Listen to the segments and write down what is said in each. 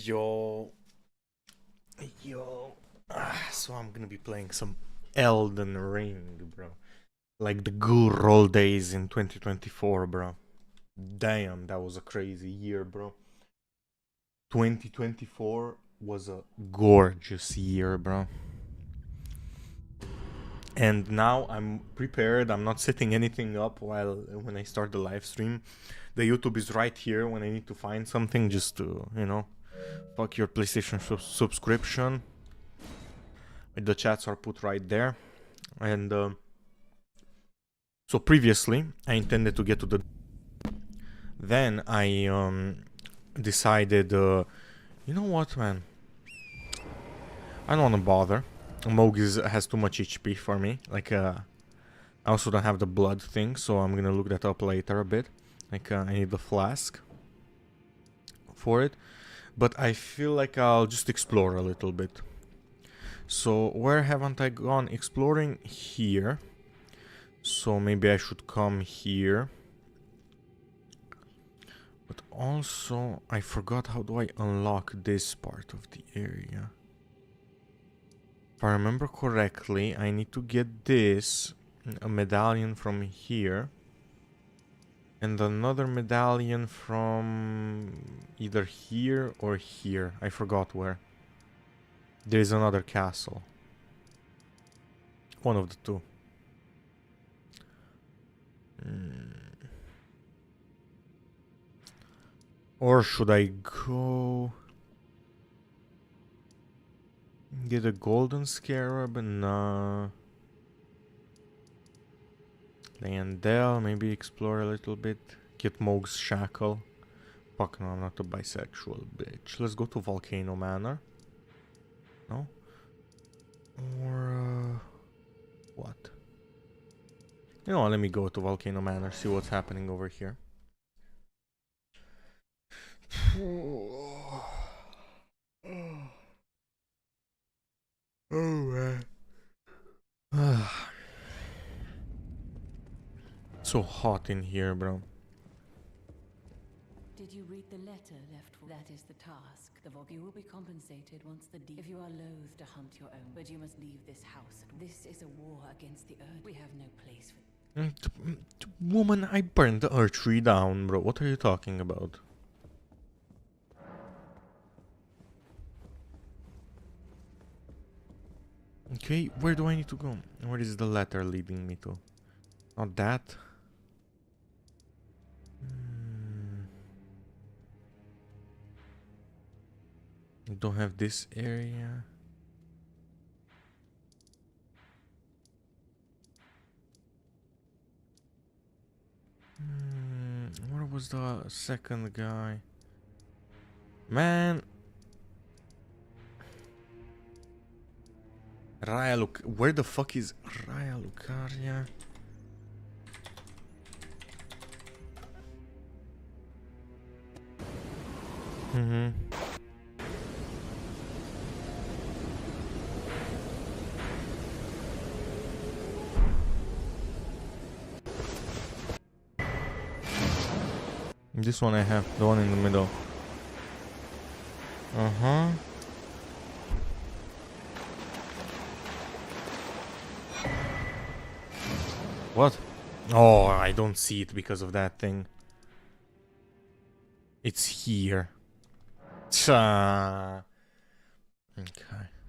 Yo, so I'm gonna be playing some Elden Ring, bro. Like the good old days in 2024, bro. Damn, that was a crazy year, bro. 2024 was a gorgeous year, bro. And now I'm prepared. I'm not setting anything up when I start the live stream. The YouTube is right here when I need to find something just to, fuck your PlayStation subscription. The chats are put right there. And so previously, I intended to get to the. Then I decided, you know what, man? I don't want to bother. Moog has too much HP for me. Like, I also don't have the blood thing, so I'm gonna look that up later a bit. Like, I need the flask for it. But I feel like I'll just explore a little bit. So, where haven't I gone? Exploring here. So maybe I should come here. But also, I forgot how do I unlock this part of the area. If I remember correctly, I need to get this, a medallion from here. And another medallion from either here or here. I forgot where. There is another castle. One of the two. Or should I go get a golden scarab? Nah. Landell, maybe explore a little bit. Get Moog's shackle. Fuck no, I'm not a bisexual bitch. Let's go to Volcano Manor. No? Or what? You know what, let me go to Volcano Manor, see what's happening over here. Oh man. So hot in here, bro. Did you read the letter left for? That is the task. You will be compensated once if you are loath to hunt your own, but you must leave this house. This is a war against the earth. We have no place for. Woman, I burned the earth tree down, bro. What are you talking about? Okay, where do I need to go? Where is the letter leading me to? Not that. Don't have this area. Where was the second guy? Man. Where the fuck is Raya Lucaria? This one I have, the one in the middle. What? Oh, I don't see it because of that thing. It's here. Okay,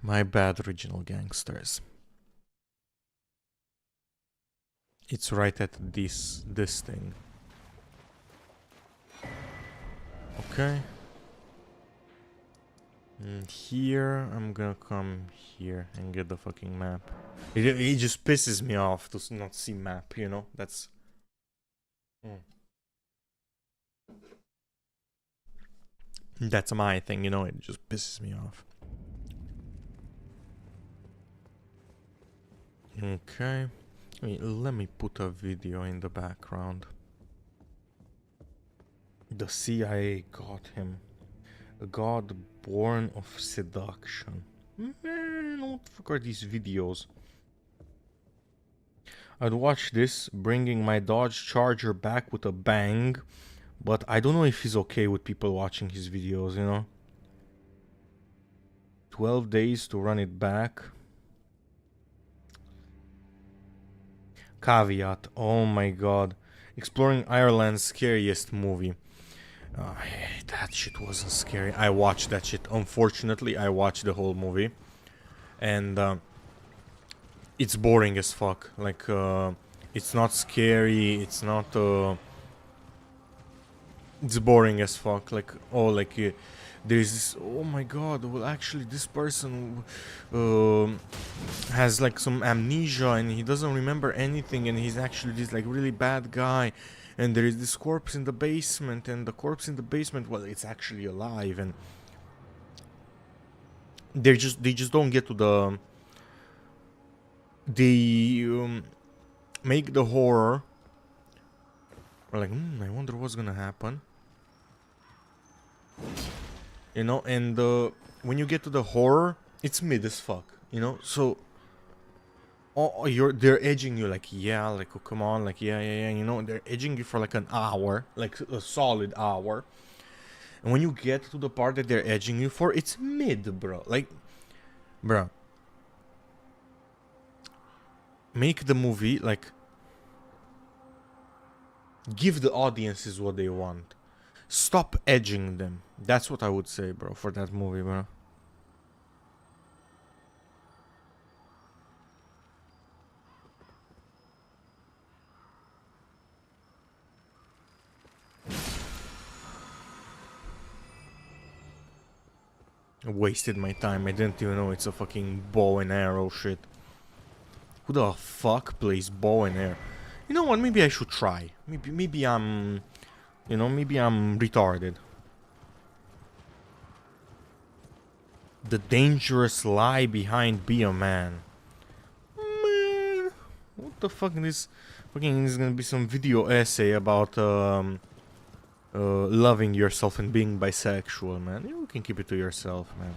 my bad, original gangsters. It's right at this thing. Okay. And here, I'm gonna come here and get the fucking map. It just pisses me off to not see map, you know? That's... That's my thing, you know? It just pisses me off. Okay. Let me put a video in the background. The CIA got him. A god born of seduction. Man, what the fuck are these videos? I'd watch this, bringing my Dodge Charger back with a bang. But I don't know if he's okay with people watching his videos, you know? 12 days to run it back. Caveat. Oh my god. Exploring Ireland's scariest movie. That shit wasn't scary. I watched that shit. Unfortunately, I watched the whole movie. And it's boring as fuck. Like, it's not scary. It's not... it's boring as fuck. Like, oh, like... there's this, oh my god, well actually this person has like some amnesia and he doesn't remember anything and he's actually this like really bad guy, and there is this corpse in the basement, and the corpse in the basement, well, it's actually alive, and they just don't get to the make the horror. We're like, I wonder what's gonna happen. You know, and when you get to the horror, it's mid as fuck, you know. So, they're edging you like, yeah, like, oh, come on, like, yeah, you know. They're edging you for like an hour, like a solid hour. And when you get to the part that they're edging you for, it's mid, bro. Like, bro, make the movie like, give the audiences what they want. Stop edging them. That's what I would say, bro, for that movie, bro. I wasted my time. I didn't even know it's a fucking bow and arrow shit. Who the fuck plays bow and arrow? You know what? Maybe I should try. Maybe I'm... You know, maybe I'm retarded. The dangerous lie behind Be a Man. Man, what the fuck is this? Fucking is gonna be some video essay about loving yourself and being bisexual, man. You can keep it to yourself, man.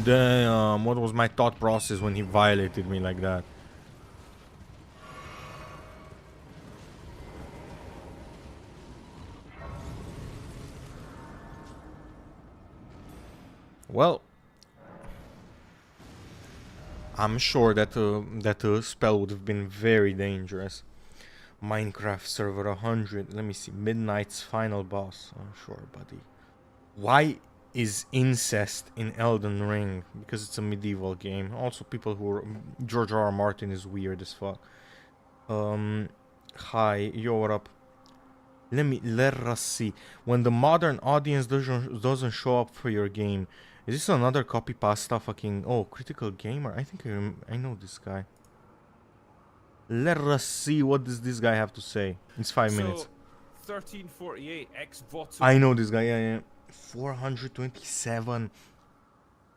Damn. What was my thought process when he violated me like that? Well, I'm sure that that spell would have been very dangerous. Minecraft server 100. Let me see. Midnight's final boss. Oh, sure, buddy. Why is incest in Elden Ring? Because it's a medieval game. Also, people who are... George R. R. Martin is weird as fuck. Hi, yo, what up? Let us see. When the modern audience doesn't show up for your game, is this another copy pasta fucking... Oh, Critical Gamer? I think I know this guy. Let us see, what does this guy have to say. It's 5 minutes. 1348 X Voto. I know this guy, yeah. 427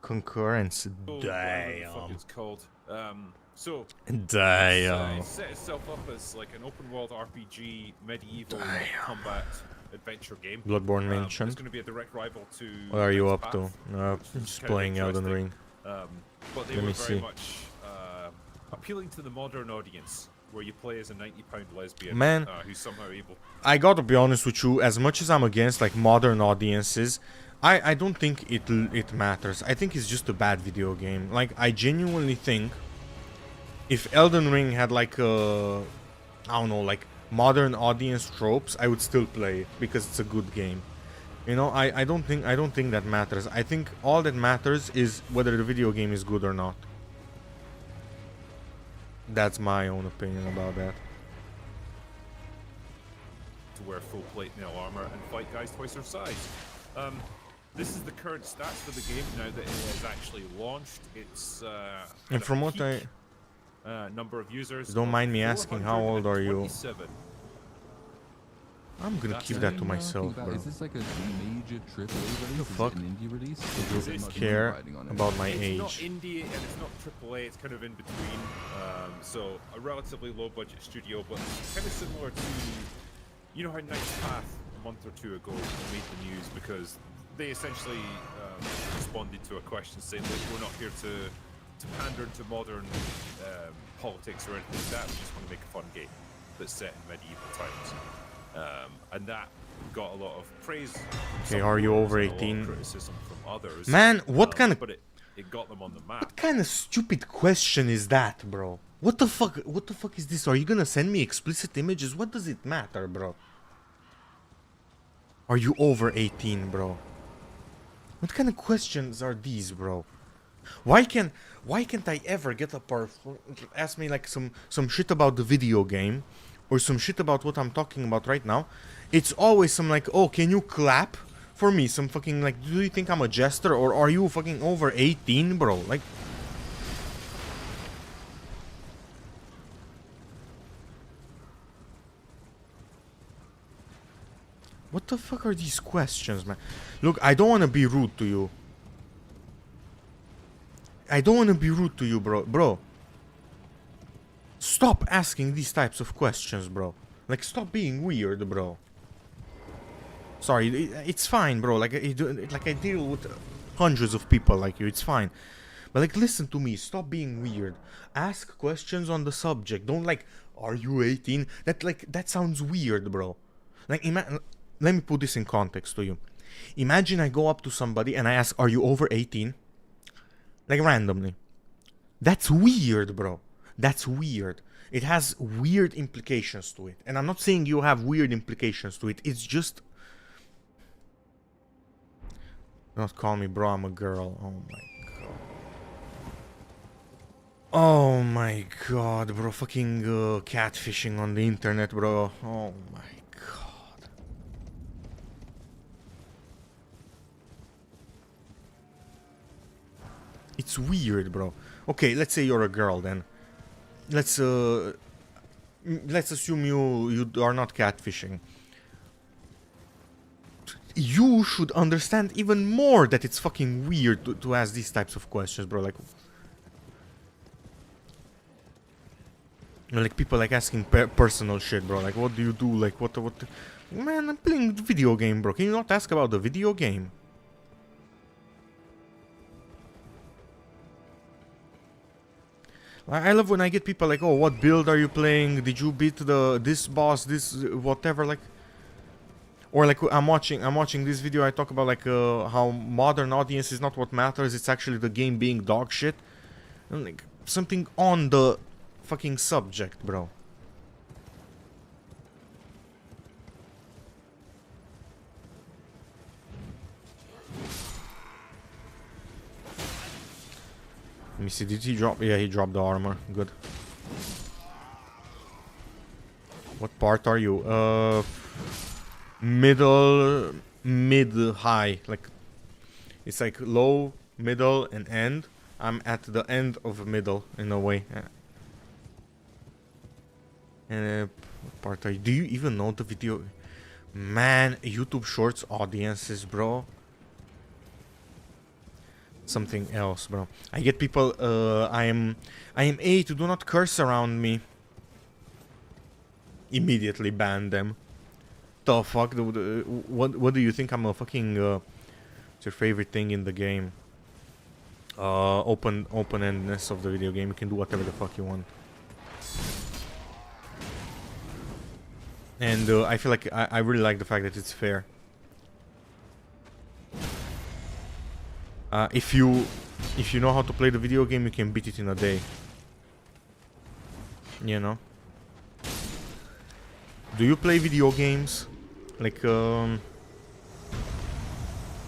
concurrence. Damn. It's called. Damn. It set itself up as like an open world RPG medieval combat adventure game. Bloodborne mentioned. It's going to be a direct rival to. What are you Knight's up to? Path, Just playing Elden Ring. But they Let were me very see. much appealing to the modern audience, where you play as a 90-pound lesbian Man, who's somehow able. I gotta be honest with you. As much as I'm against like modern audiences, I don't think it matters. I think it's just a bad video game. Like, I genuinely think if Elden Ring had like I don't know, like modern audience tropes, I would still play it because it's a good game. You know, I don't think that matters. I think all that matters is whether the video game is good or not. That's my own opinion about that. To wear full plate mail armor and fight guys twice their size. This is the current stats for the game now that it has actually launched. It's And from what number of users. Don't mind me asking, how old are you? 427. I'm gonna keep that to myself, bro. Is this like a major AAA release? The fuck? Is it an indie release? Would you It's care about my It's not age? indie and it's not AAA. It's kind of in between. So a relatively low budget studio, but kind of similar to, you know how Knight's Path a month or two ago made the news because they essentially responded to a question saying that we're not here to pander to modern politics or anything like that. We just want to make a fun game that's set in medieval times. And that got a lot of praise. From Okay, some are you viewers over and a lot of 18? criticism from others. Man, what kind of But it got them on the map. what kind of stupid question is that, bro? What the fuck? What the fuck is this? Are you gonna send me explicit images? What does it matter, bro? Are you over 18, bro? What kind of questions are these, bro? Why can't I ever get up or ask me like some shit about the video game or some shit about what I'm talking about right now? It's always some like, oh, can you clap for me? Some fucking like, do you think I'm a jester or are you fucking over 18, bro? Like, what the fuck are these questions, man? Look, I don't want to be rude to you. I don't want to be rude to you, bro. Bro, stop asking these types of questions, bro. Like, stop being weird, bro. Sorry, it's fine, bro. Like I deal with hundreds of people like you. It's fine. But, like, listen to me. Stop being weird. Ask questions on the subject. Don't, like, are you 18? That sounds weird, bro. Like, let me put this in context to you. Imagine I go up to somebody and I ask, are you over 18? Like, randomly. That's weird, bro. That's weird. It has weird implications to it. And I'm not saying you have weird implications to it. It's just... Don't call me bro, I'm a girl. Oh my god. Oh my god, bro. Fucking catfishing on the internet, bro. Oh my god. It's weird, bro. Okay, let's say you're a girl then. Let's assume you are not catfishing. You should understand even more that it's fucking weird to ask these types of questions, bro. Like people like asking personal shit, bro. Like, what do you do? Like, what? Man, I'm playing the video game, bro. Can you not ask about the video game? I love when I get people like, oh, what build are you playing? Did you beat this boss? This whatever, like. Or like I'm watching this video. I talk about like how modern audience is not what matters. It's actually the game being dog shit. And like something on the fucking subject, bro. Let me see. Did he drop? Yeah, he dropped the armor. Good. What part are you? Middle, mid-high. Like, it's like low, middle, and end. I'm at the end of middle, in a way. And what part are you? Do you even know the video? Man, YouTube Shorts audiences, bro. Something else, bro. I get people. I am 8. Do not curse around me. Immediately ban them. The fuck? What do you think? I'm a fucking. What's your favorite thing in the game? Open-endedness of the video game. You can do whatever the fuck you want. And I feel like I really like the fact that it's fair. If you know how to play the video game, you can beat it in a day. You know. Do you play video games? Like I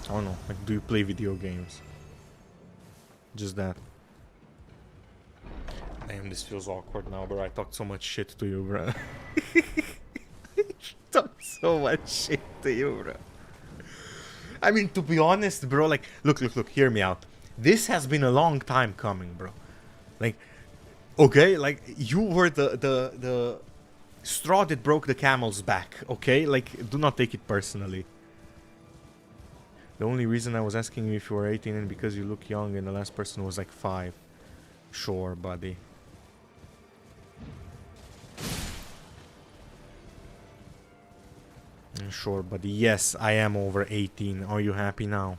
don't know. Like, do you play video games? Just that. Damn, this feels awkward now, bro. I talked so much shit to you, bro. Talked so much shit to you, bro. I mean, to be honest, bro, like, look, hear me out. This has been a long time coming, bro. Like, okay, like, you were the straw that broke the camel's back, okay? Like, do not take it personally. The only reason I was asking you if you were 18 and because you look young and the last person was like 5. Sure, buddy. Sure, buddy. Yes, I am over 18. Are you happy now?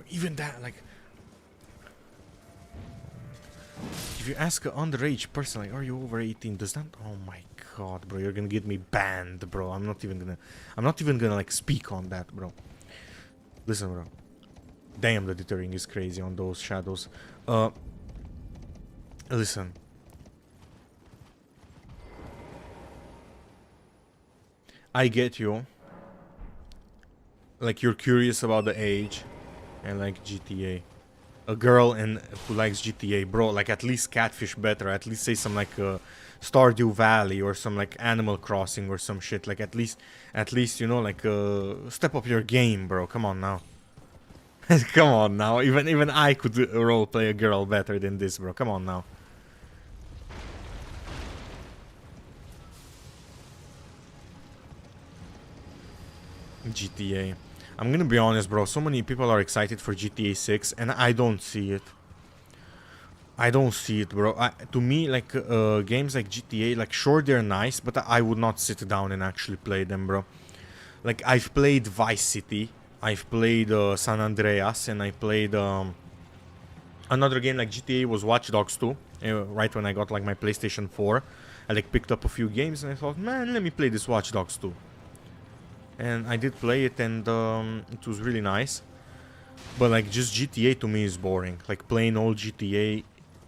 Even that, like... If you ask an underage person, like, are you over 18? Does that? Oh my god, bro, you're gonna get me banned, bro. I'm not even gonna like speak on that, bro. Listen, bro. Damn, the dithering is crazy on those shadows. Listen. I get you. Like, you're curious about the age and like GTA. A girl and who likes GTA, bro, like at least Catfish better. At least say some like Stardew Valley or some like Animal Crossing or some shit. Like at least you know, like step up your game, bro. Come on now. Come on now. Even I could roleplay a girl better than this, bro. Come on now. GTA. I'm gonna be honest, bro. So many people are excited for GTA 6, and I don't see it. I don't see it, bro. To me, like, games like GTA, like, sure, they're nice, but I would not sit down and actually play them, bro. Like, I've played Vice City, I've played San Andreas, and I played another game like GTA was Watch Dogs 2, right when I got, like, my PlayStation 4. I, like, picked up a few games, and I thought, man, let me play this Watch Dogs 2. And I did play it, and it was really nice. But like, just GTA to me is boring. Like, plain old GTA,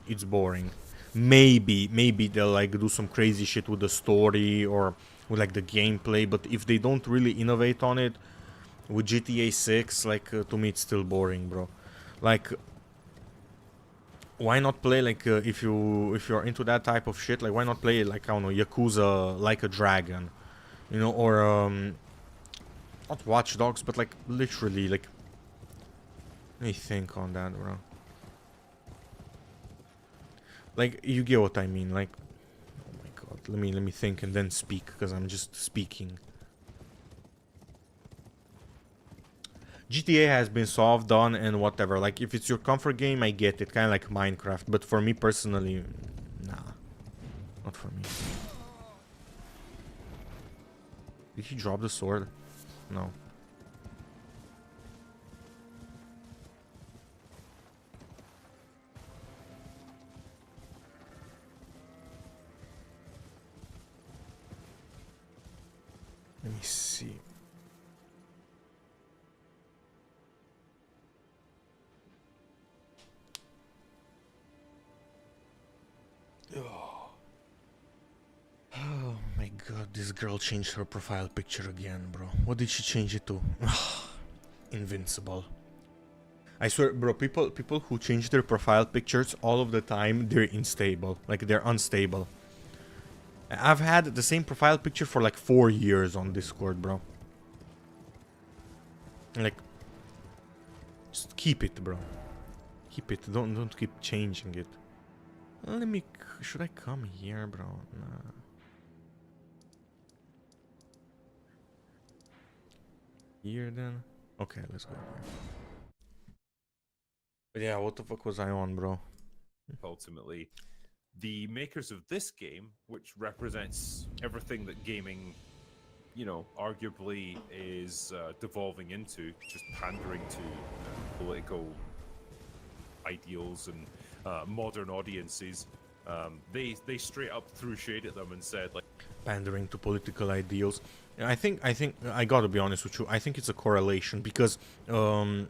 it's boring. Maybe they'll like do some crazy shit with the story or with like the gameplay. But if they don't really innovate on it, with GTA 6, like to me it's still boring, bro. Like, why not play like if you're into that type of shit? Like, why not play like, I don't know, Yakuza Like a Dragon, you know, or not Watch Dogs, but like literally like. Let me think on that, bro. Like, you get what I mean, like, oh my god, let me think and then speak, because I'm just speaking. GTA has been soft, done, and whatever. Like, if it's your comfort game, I get it, kind of like Minecraft. But for me personally, nah, not for me. Did he drop the sword? No. Let me see. Oh my god, this girl changed her profile picture again, bro. What did she change it to? Invincible. I swear, bro, people who change their profile pictures all of the time, they're unstable. Like, they're unstable. I've had the same profile picture for like 4 years on Discord, bro. Like, just keep it, bro. Keep it. Don't keep changing it. Let me. Should I come here, bro? Nah. Here then. Okay, let's go here. But yeah, what the fuck was I on, bro? Ultimately, the makers of this game, which represents everything that gaming, you know, arguably is devolving into, just pandering to political ideals and modern audiences. They straight up threw shade at them and said, like, Pandering to political ideals. I think I gotta be honest with you. I think it's a correlation because a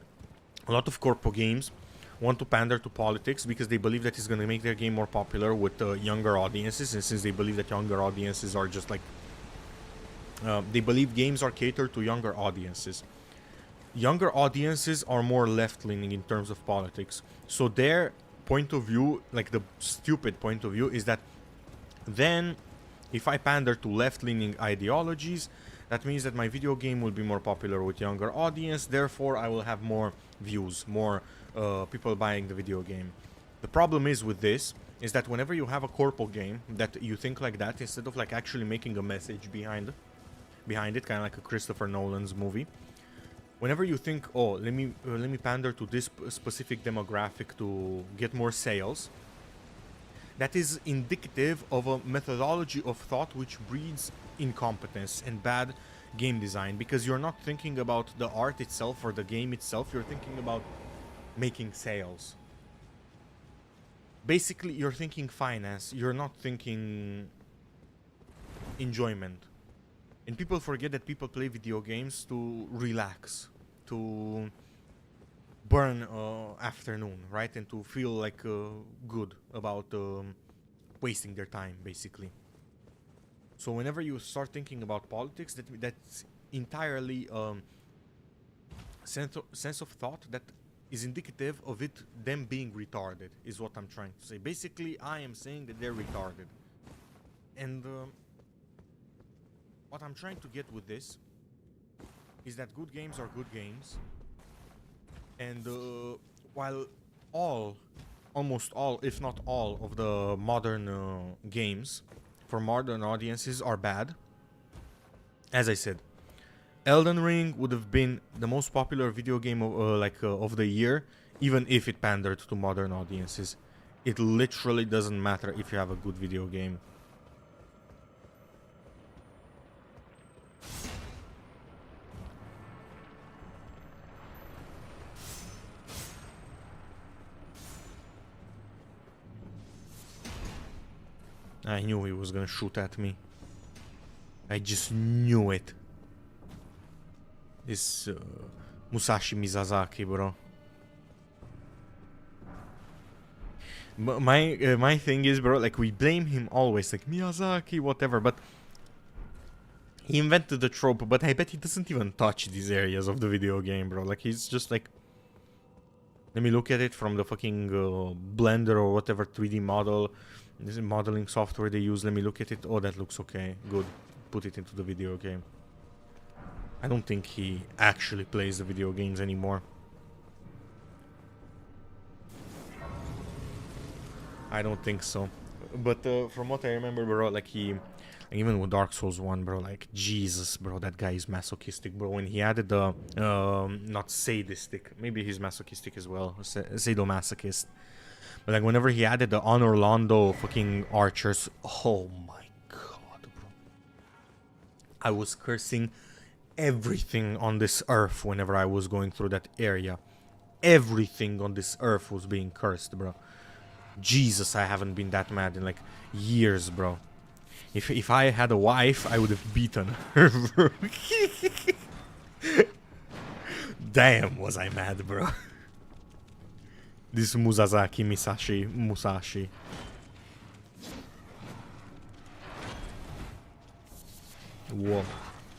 lot of corpo games want to pander to politics because they believe that it's gonna make their game more popular with younger audiences, and since they believe that younger audiences are just like they believe games are catered to younger audiences. Younger audiences are more left-leaning in terms of politics, so their point of view, like the stupid point of view, is that then if I pander to left-leaning ideologies, that means that my video game will be more popular with younger audience, therefore I will have more views, more people buying the video game. The problem is with this is that whenever you have a corpo game that you think like that, instead of like actually making a message behind it, kind of like a Christopher Nolan's movie, whenever you think, oh, let me pander to this specific demographic to get more sales, that is indicative of a methodology of thought which breeds incompetence and bad game design, because you're not thinking about the art itself or the game itself, you're thinking about making sales. basically you're thinking finance, you're not thinking enjoyment. And people forget that people play video games to relax, to burn afternoon, right? And to feel like good about wasting their time, basically. So whenever you start thinking about politics, that's entirely sense of thought that is indicative of them being retarded, is what I'm trying to say. Basically, I am saying that they're retarded. And what I'm trying to get with this is that good games are good games. And while almost all, if not all, of the modern games for modern audiences are bad, as I said, Elden Ring would have been the most popular video game of the year, even if it pandered to modern audiences. It literally doesn't matter if you have a good video game. I knew he was gonna shoot at me. I just knew it. This Musashi Mizazaki, bro. My thing is, bro, like, we blame him always, like, Miyazaki, whatever, but he invented the trope, but I bet he doesn't even touch these areas of the video game, bro. Like, he's just like, let me look at it from the fucking Blender or whatever 3D model. This is modeling software they use. Let me look at it. Oh, that looks okay. Good. Put it into the video game. I don't think he actually plays the video games anymore. I don't think so. But from what I remember, bro, like even with Dark Souls 1, bro, like, Jesus, bro, that guy is masochistic, bro. When he added the, not sadistic, maybe he's masochistic as well, sadomasochist. But like, whenever he added the Honor Londo fucking archers, oh my god, bro. I was cursing everything on this earth whenever I was going through that area. Everything on this earth was being cursed, bro. Jesus, I haven't been that mad in like years, bro. If I had a wife, I would have beaten her, bro. Damn, was I mad, bro. This Musashi. Whoa.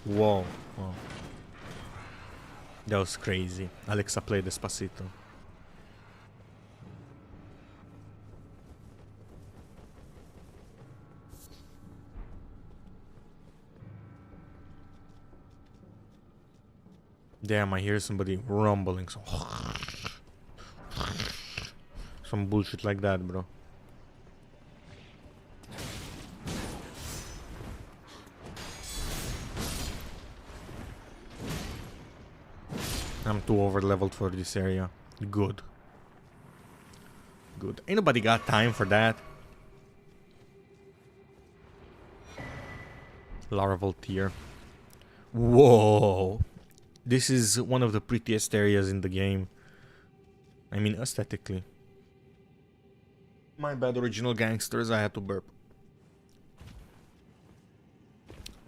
Whoa. Oh. That was crazy. Alexa, play Despacito. Damn, I hear somebody rumbling. Some bullshit like that, bro. I'm too over leveled for this area. Good. Good. Ain't nobody got time for that. Larval tier. Whoa. This is one of the prettiest areas in the game. I mean, aesthetically. My bad, original gangsters, I had to burp.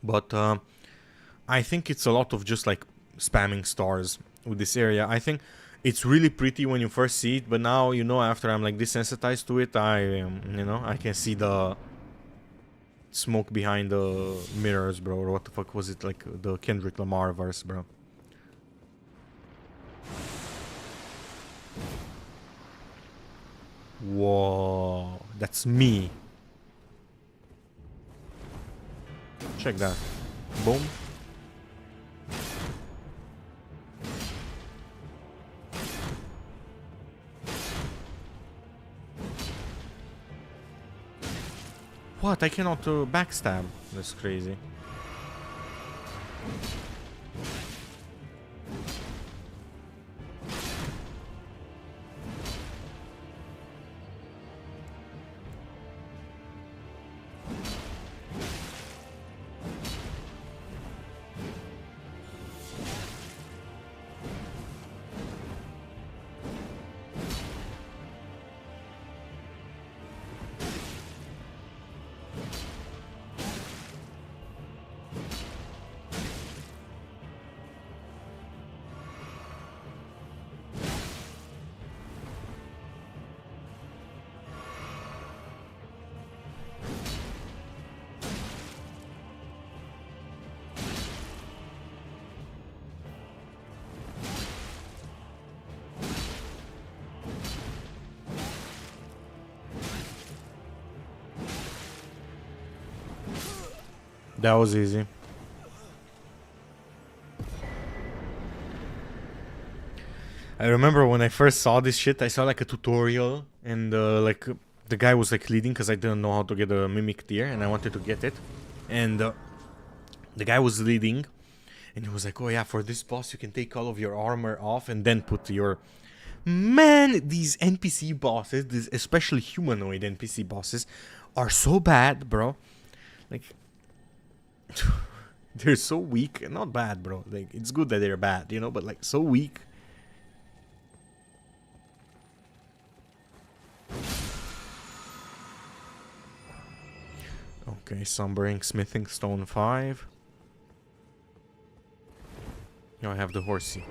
But I think it's a lot of just like spamming stars with this area. I think it's really pretty when you first see it, but now, you know, after I'm like desensitized to it, I can see the smoke behind the mirrors, bro. Or what the fuck was it, like the Kendrick Lamar verse, bro. Whoa, that's me. Check that. Boom. What? I cannot backstab. That's crazy. That was easy. I remember when I first saw this shit, I saw like a tutorial and like the guy was like leading because I didn't know how to get a mimic deer and I wanted to get it. And the guy was leading and he was like, oh yeah, for this boss you can take all of your armor off and then put your... Man, these NPC bosses, these especially humanoid NPC bosses, are so bad, bro. Like... they're so weak. Not bad, bro. Like, it's good that they're bad, you know, but like so weak. Okay, Sombering, Smithing Stone 5. Now I have the horsey.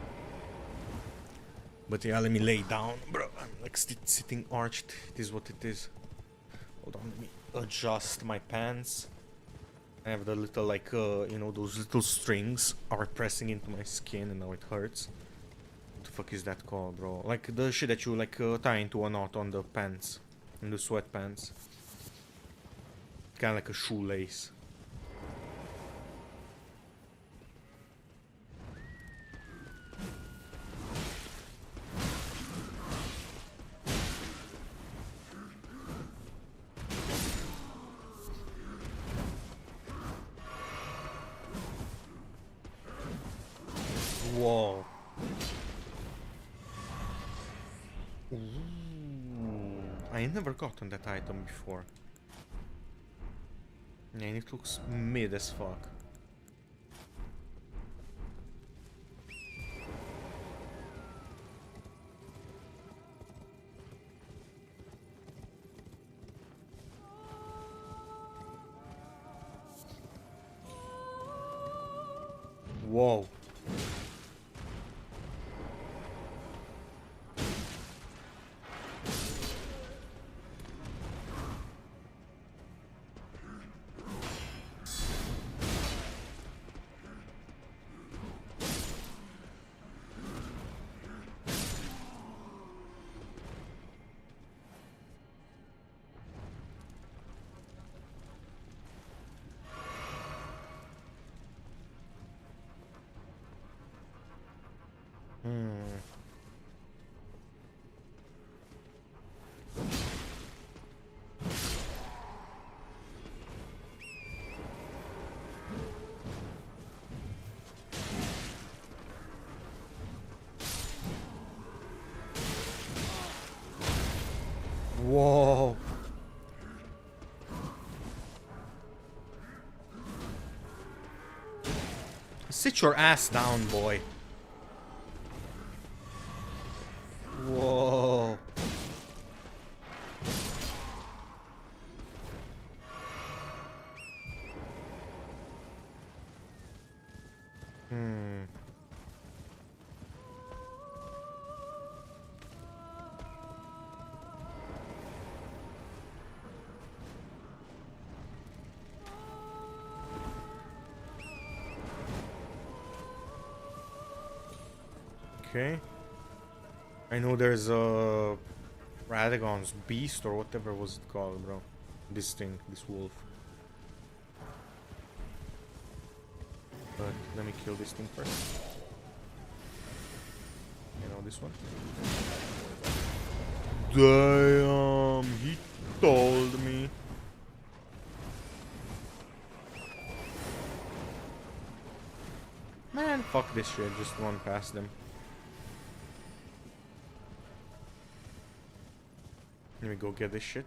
But yeah, let me lay down, bro. I'm like sitting arched. It is what it is. Hold on, let me adjust my pants. I have the little like, you know, those little strings are pressing into my skin and now it hurts. What the fuck is that called, bro? Like the shit that you like tie into a knot on the pants. In the sweatpants. Kind of like a shoelace. Whoa. Ooh. I never gotten that item before. Yeah, and it looks mid as fuck. Whoa. Whoa. Sit your ass down, boy. Whoa. Okay. I know there's a Radagon's beast or whatever was it called, bro. This thing, this wolf. But let me kill this thing first. You know this one? Damn, he told me. Man, fuck this shit, just run past them. Let me go get this shit.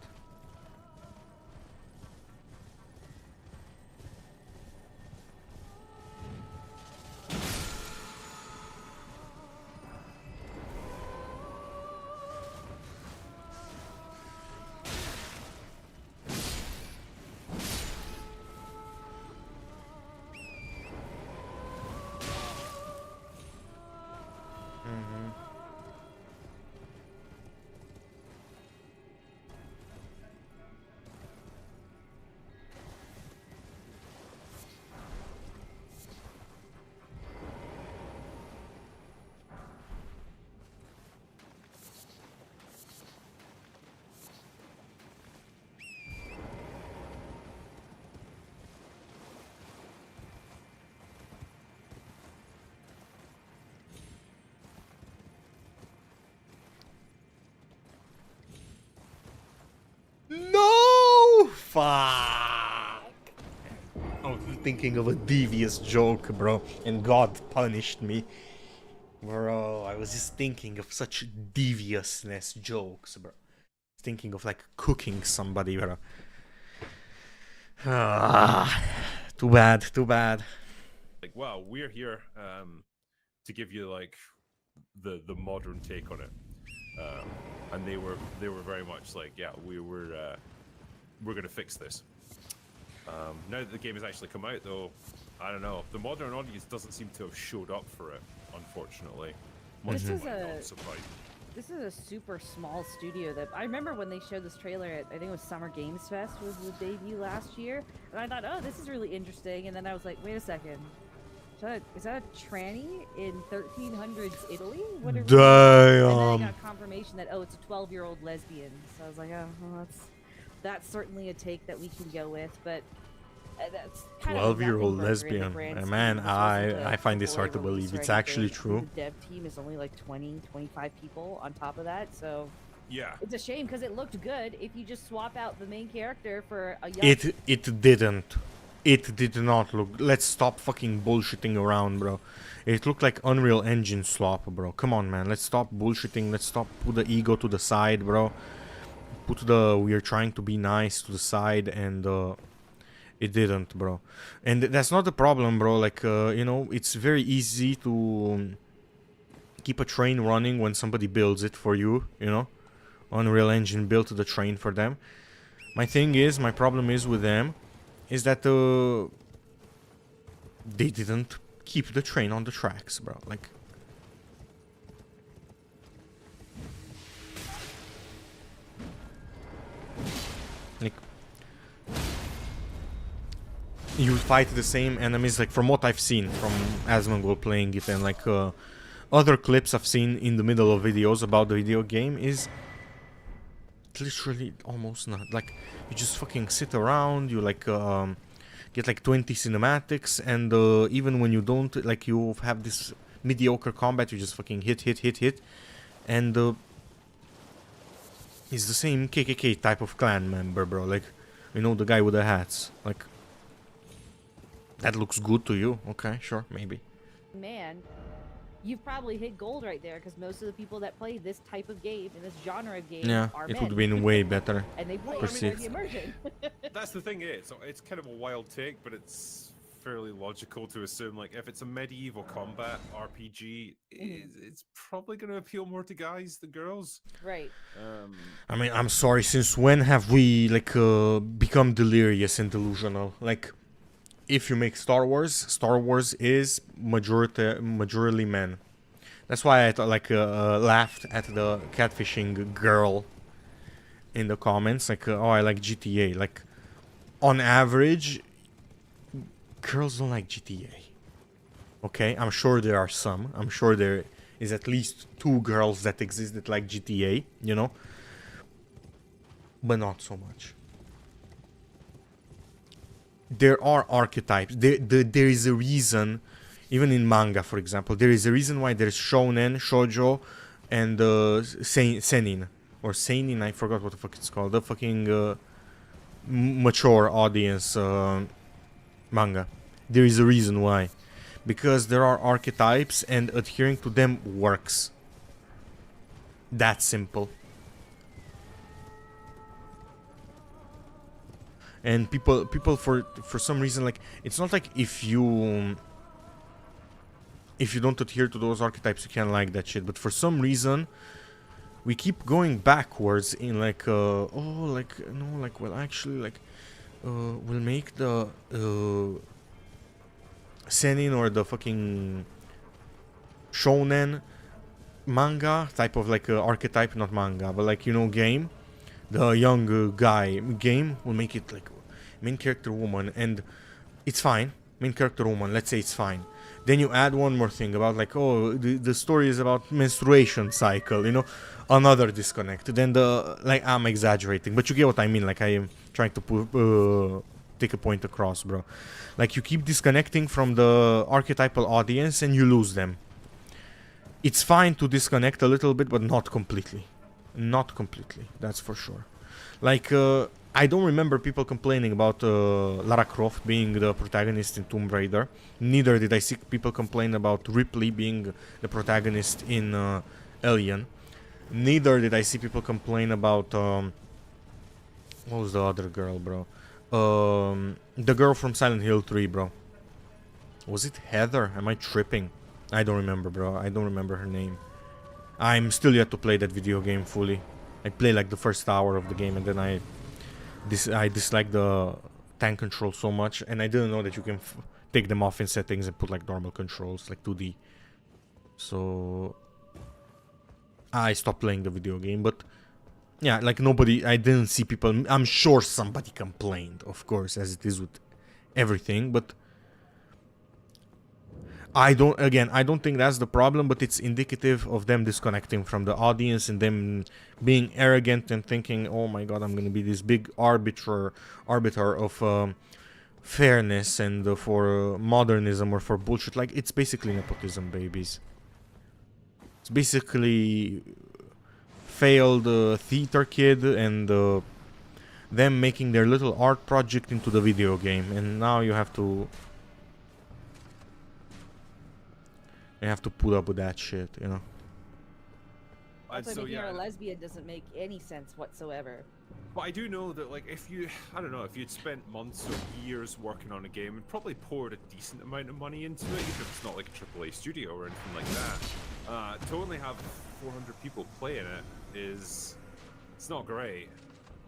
I was thinking of a devious joke, bro, and God punished me. Bro, I was just thinking of such deviousness jokes, bro. Thinking of like cooking somebody, bro. Too bad, too bad. Like, wow, we're here to give you like the modern take on it, and they were very much like, yeah, we're gonna fix this. Now that the game has actually come out, though, I don't know. The modern audience doesn't seem to have showed up for it, unfortunately. Much to my not surprise. This is a super small studio that I remember when they showed this trailer at, I think it was Summer Games Fest was the debut last year, and I thought, oh, this is really interesting, and then I was like, wait a second, is that a tranny in 1300s Italy? What are we doing? And then I got confirmation that, oh, it's a 12-year-old lesbian. So I was like, oh, well, that's certainly a take that we can go with, but that's kind of 12-year-old lesbian. Man, I find this hard to believe. It's actually true. The dev team is only like 20, 25 people on top of that, so yeah, it's a shame because it looked good. If you just swap out the main character for a young... It didn't. It did not look... Let's stop fucking bullshitting around, bro. It looked like Unreal Engine slop, bro. Come on, man. Let's stop bullshitting. Let's stop... Put the ego to the side, bro. Put the... We're trying to be nice to the side, and... It didn't, bro. And that's not the problem, bro. Like, you know, it's very easy to keep a train running when somebody builds it for you, you know? Unreal Engine built the train for them. My problem is with them, is that they didn't keep the train on the tracks, bro. Like... You fight the same enemies, like from what I've seen from Asmongold playing it, and like other clips I've seen in the middle of videos about the video game, is literally almost not. Like, you just fucking sit around, you like get like 20 cinematics, and even when you don't, like, you have this mediocre combat, you just fucking hit, and it's the same KKK type of clan member, bro. Like, you know, the guy with the hats, like... That looks good to you. Okay, sure, maybe. Man, you've probably hit gold right there because most of the people that play this type of game in this genre of game are it men. would have been way better. And they play perceived. the immersion. That's the thing, it's kind of a wild take, but it's fairly logical to assume, like, if it's a medieval combat RPG, it's probably going to appeal more to guys than girls. Right. I mean, I'm sorry, since when have we, like, become delirious and delusional? Like... If you make Star Wars is majorly men. That's why I laughed at the catfishing girl in the comments. Like, oh, I like GTA. Like, on average, girls don't like GTA. Okay, I'm sure there are some. I'm sure there is at least 2 girls that exist that like GTA, you know? But not so much. There are archetypes. There is a reason, even in manga, for example, there is a reason why there's shonen, shoujo, and seinen. Or seinen, I forgot what the fuck it's called. The fucking mature audience manga. There is a reason why. Because there are archetypes and adhering to them works. That's simple. And people for some reason, like, it's not like if you don't adhere to those archetypes you can't like that shit, but for some reason we keep going backwards in like oh, like, no, like, well, actually, like, we'll make the seinen or the fucking shonen manga type of like archetype, not manga, but like, you know, game. The young guy game will make it like main character woman, and it's fine. Main character woman, let's say it's fine. Then you add one more thing about like, oh, the story is about menstruation cycle, you know, another disconnect. Then like, I'm exaggerating, but you get what I mean. Like, I am trying to take a point across, bro. Like, you keep disconnecting from the archetypal audience and you lose them. It's fine to disconnect a little bit, but not completely. Not completely, that's for sure. Like, I don't remember people complaining about Lara Croft being the protagonist in Tomb Raider. Neither did I see people complain about Ripley being the protagonist in Alien. Neither did I see people complain about what was the other girl, bro? The girl from Silent Hill 3, bro. Was it Heather? Am I tripping? I don't remember, bro. I don't remember her name. I'm still yet to play that video game fully. I play like the first hour of the game, and then I dislike the tank control so much, and I didn't know that you can take them off in settings and put like normal controls, like 2D. So I stopped playing the video game, but yeah, like nobody, I didn't see people, I'm sure somebody complained, of course, as it is with everything, but I don't think that's the problem, but it's indicative of them disconnecting from the audience and them being arrogant and thinking, oh my god, I'm gonna be this big arbiter of fairness and for modernism or for bullshit. Like, it's basically nepotism, babies. It's basically failed theater kid and them making their little art project into the video game, and now you have to put up with that shit, you know. That's why So, making her a yeah. lesbian doesn't make any sense whatsoever. But I do know that, like, if you, I don't know, if you'd spent months or years working on a game and probably poured a decent amount of money into it, even if it's not like a AAA studio or anything like that, to only have 400 people playing it it's not great.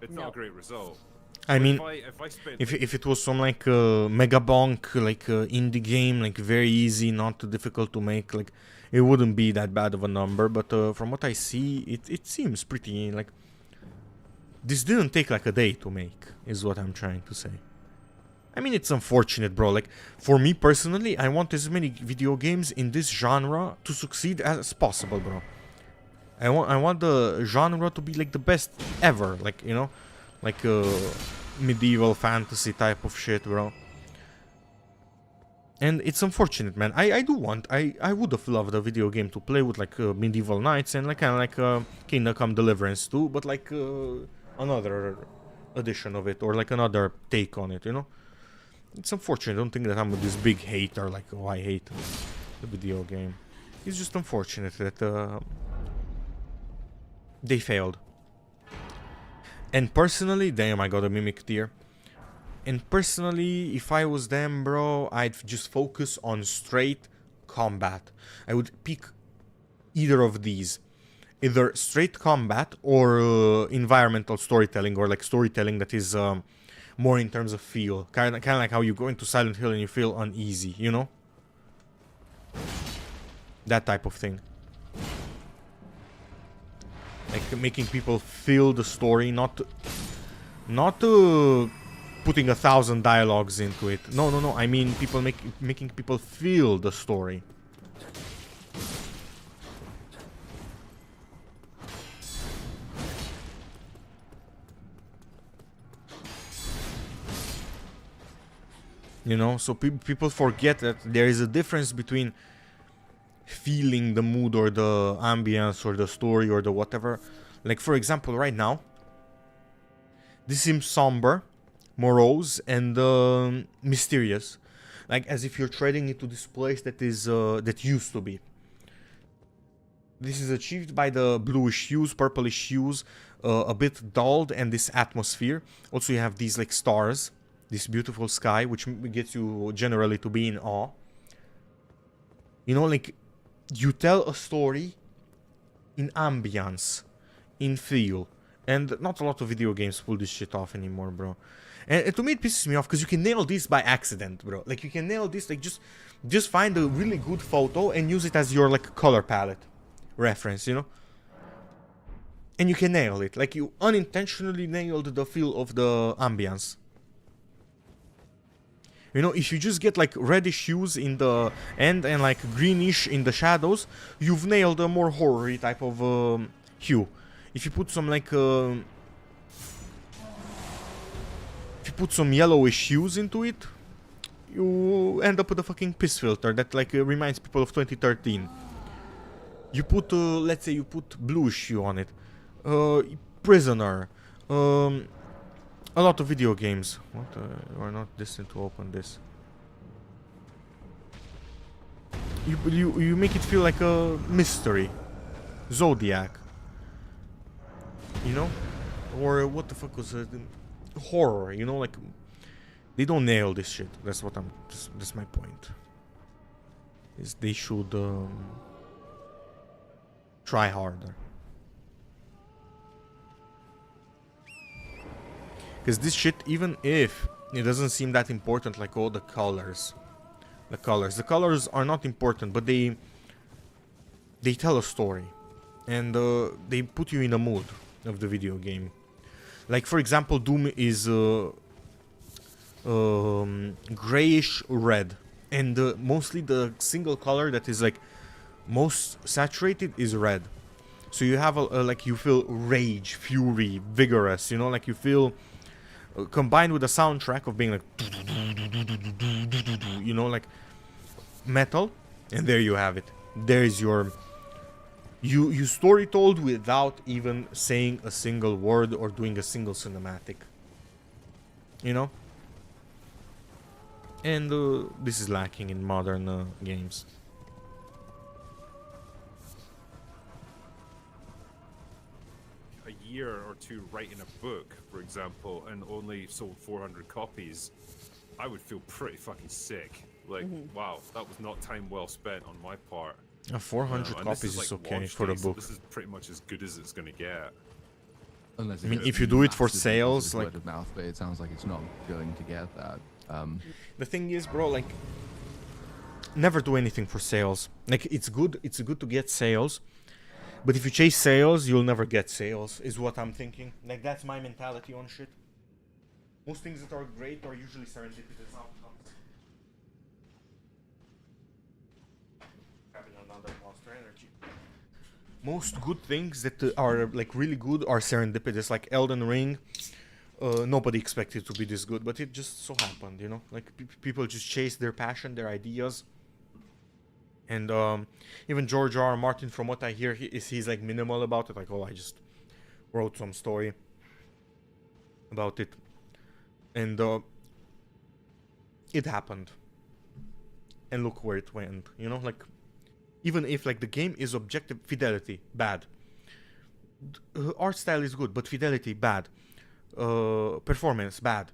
It's not a great result. I mean, If I spent, if it was some like mega bonk, like indie game, like very easy, not too difficult to make, like it wouldn't be that bad of a number. But from what I see, it seems pretty like this didn't take like a day to make, is what I'm trying to say. I mean, it's unfortunate, bro. Like, for me personally, I want as many video games in this genre to succeed as possible, bro. I want the genre to be like the best ever, like, you know, like medieval fantasy type of shit, bro. And it's unfortunate, man. I would have loved a video game to play with like medieval knights and like kind of like Kingdom Come Deliverance too, but like another edition of it or like another take on it, you know. It's unfortunate. I don't think that I'm this big hater, like, oh, I hate the video game. It's just unfortunate that they failed. And personally, damn, I got a mimic tier. And personally, if I was them, bro, I'd just focus on straight combat. I would pick either of these. Either straight combat or environmental storytelling, or like storytelling that is more in terms of feel. Kind of like how you go into Silent Hill and you feel uneasy, you know? That type of thing. Like making people feel the story, not putting 1,000 dialogues into it. No. I mean people making people feel the story. You know, so people forget that there is a difference between feeling the mood or the ambience or the story or the whatever. Like, for example, right now, this seems somber, morose, and mysterious. Like, as if you're treading into this place that is that used to be. This is achieved by the bluish hues, purplish hues, a bit dulled, and this atmosphere. Also, you have these like stars, this beautiful sky, which gets you generally to be in awe. You know, like, you tell a story in ambience, in feel, and not a lot of video games pull this shit off anymore, bro. And to me it pisses me off because you can nail this by accident, bro. Like, you can nail this, like, just find a really good photo and use it as your like color palette reference, you know. And you can nail it, like you unintentionally nailed the feel of the ambience. You know, if you just get like reddish hues in the end and like greenish in the shadows, you've nailed a more horror-y type of hue. If you put some like if you put some yellowish hues into it, you end up with a fucking piss filter that like reminds people of 2013. You put let's say you put bluish hue on it, Prisoner, Um, a lot of video games. What? We're not destined to open this. You make it feel like a mystery. Zodiac. You know? Or what the fuck was it? Horror, you know, like they don't nail this shit. That's what I'm that's my point. Is they should try harder. Because this shit, even if it doesn't seem that important, like all the colors. The colors are not important, but they tell a story. And they put you in a mood of the video game. Like, for example, Doom is grayish red. And mostly the single color that is like most saturated is red. So you have like you feel rage, fury, vigorous, you know, like you feel combined with the soundtrack of being like, you know, like metal, and there you have it. There is your you story told without even saying a single word or doing a single cinematic, you know. And this is lacking in modern games. A year or two writing a book, for example, and only sold 400 copies, I would feel pretty fucking sick. Like, wow, that was not time well spent on my part. 400 And this copies like is okay launch for day, a so book. this is pretty much as good as it's gonna get. Unless I mean, it's if you do it for massively sales, positive like- word of mouth, but it sounds like it's not going to get that. The thing is, bro, like, never do anything for sales. Like, it's good to get sales, but if you chase sales, you'll never get sales, is what I'm thinking. Like, that's my mentality on shit. Most things that are great are usually serendipitous outcomes. Having another Monster Energy. Most good things that are like really good are serendipitous, like Elden Ring. Nobody expected it to be this good, but it just so happened, you know. Like people just chase their passion, their ideas. And even George R. R. Martin, from what I hear, he's like minimal about it. Like, oh, I just wrote some story about it, and it happened. And look where it went, you know. Like, even if like the game is objective, fidelity bad, art style is good, but fidelity bad. Performance bad,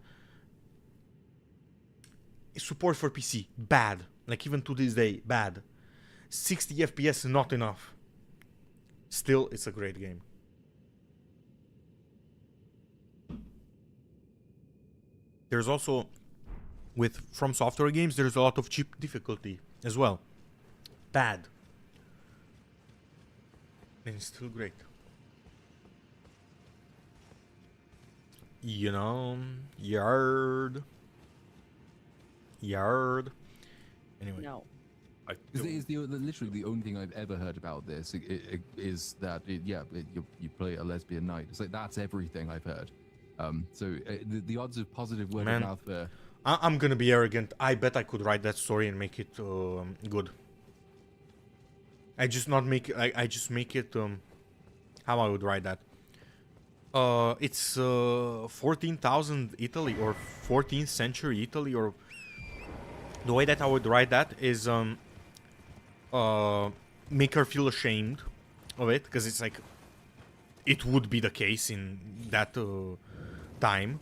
support for PC bad, like even to this day bad, 60 FPS not enough. Still, it's a great game. There's also, with From Software games, there's a lot of cheap difficulty as well. Bad, and it's still great. You know, yard. Anyway. No. I Is don't- literally the only thing I've ever heard about this is that you play a lesbian knight. It's like that's everything I've heard. The odds of positive word Man. of mouth there. I'm gonna be arrogant. I bet I could write that story and make it good. I just make it how I would write that. It's 14,000 Italy or 14th century Italy, or the way that I would write that is make her feel ashamed of it, because it's like it would be the case in that time.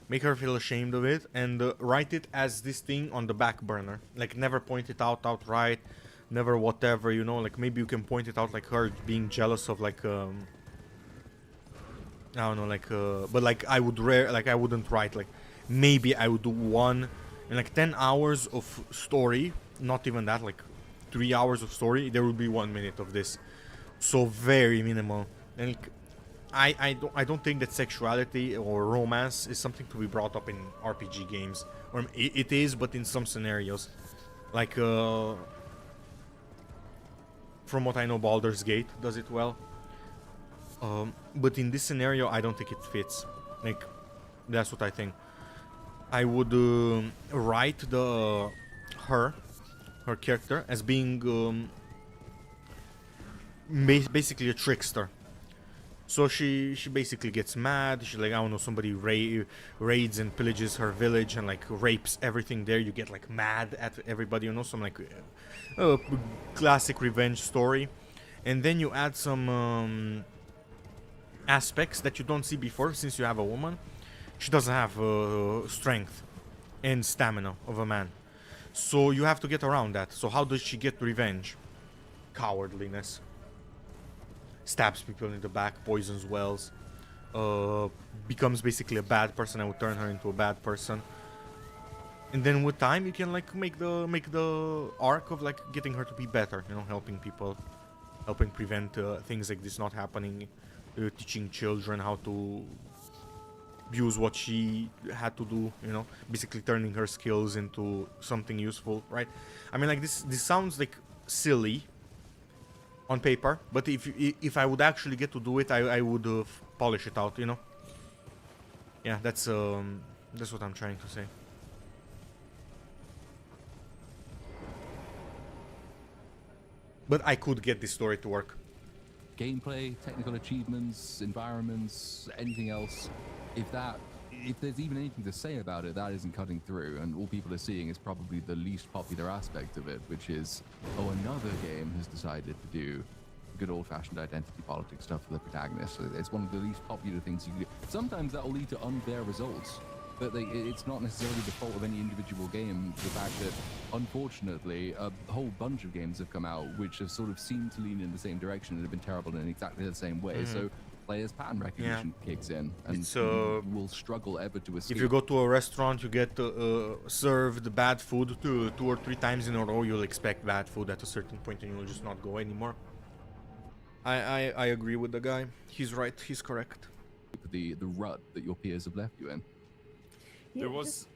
Make her feel ashamed of it and write it as this thing on the back burner. Like, never point it out outright, never whatever, you know. Like, maybe you can point it out like her being jealous of like I don't know, like but like I wouldn't write, like maybe I would do one in like 10 hours of story, not even that, like 3 hours of story, there would be 1 minute of this. So very minimal. And like, I don't think that sexuality or romance is something to be brought up in RPG games. Or it is, but in some scenarios. Like from what I know, Baldur's Gate does it well. But in this scenario, I don't think it fits. Like, that's what I think. I would write her character as being basically a trickster. So she basically gets mad. She like, I don't know, somebody raids and pillages her village and like rapes everything there. You get like mad at everybody, you know, some like classic revenge story. And then you add some aspects that you don't see before, since you have a woman. She doesn't have strength and stamina of a man, so you have to get around that. So how does she get revenge? Cowardliness. Stabs people in the back, poisons wells, becomes basically a bad person. I would turn her into a bad person, and then with time you can like make the arc of like getting her to be better, you know, helping people, helping prevent things like this not happening, teaching children how to use what she had to do, you know, basically turning her skills into something useful, right? I mean, like this sounds like silly on paper, but if I would actually get to do it, I would polish it out, you know. Yeah, that's what I'm trying to say. But I could get this story to work. Gameplay, technical achievements, environments, anything else. If there's even anything to say about it, that isn't cutting through, and all people are seeing is probably the least popular aspect of it, which is, oh, another game has decided to do good old-fashioned identity politics stuff for the protagonist. So it's one of the least popular things you can do. Sometimes that will lead to unfair results, but it's not necessarily the fault of any individual game. The fact that, unfortunately, a whole bunch of games have come out which have sort of seemed to lean in the same direction and have been terrible in exactly the same way. So players' pattern recognition kicks in, and you will struggle ever to escape. If you go to a restaurant, you get served bad food 2 or 3 times in a row, you'll expect bad food at a certain point and you'll just not go anymore. I agree with the guy. He's right. He's correct. The rut that your peers have left you in. Yeah, There was.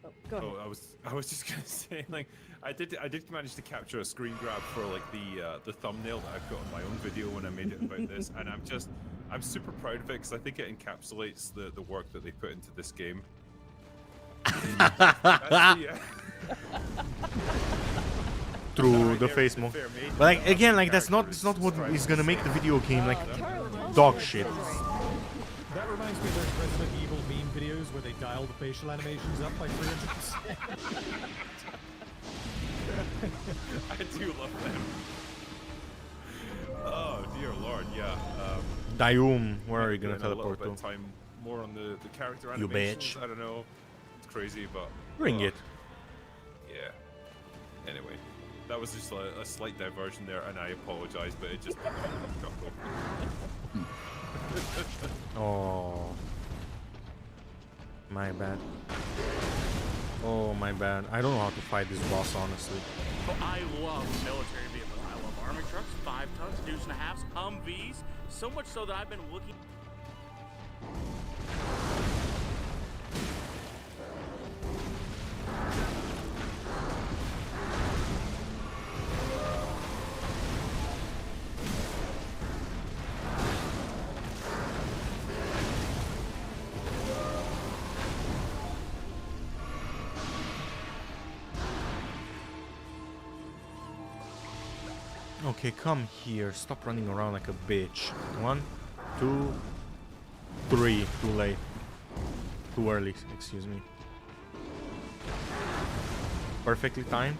Oh, go ahead. I was just gonna say, like, I did manage to capture a screen grab for like the thumbnail that I've got on my own video when I made it about this, and I'm super proud of it because I think it encapsulates the work that they put into this game. Through the face more. But like again, like that's not what is gonna make the video game like dog shit. That reminds me of those Resident Evil meme videos where they dial the facial animations up by 300%. I do love them. Oh dear lord, yeah. Dayum, where are you gonna Spend a little teleport bit of to? time more on the character You animations. bitch. I don't know. It's crazy, but Bring it. Yeah. Anyway, that was just a slight diversion there, and I apologize, but it just chuckle. Oh, my bad. Oh, my bad. I don't know how to fight this boss, honestly. Oh, I love military vehicles. I love army trucks, 5 tons, deuce and a halves, Humvees. So much so that I've been looking. Okay, come here. Stop running around like a bitch. 1, 2, 3. Too late. Too early, excuse me. Perfectly timed.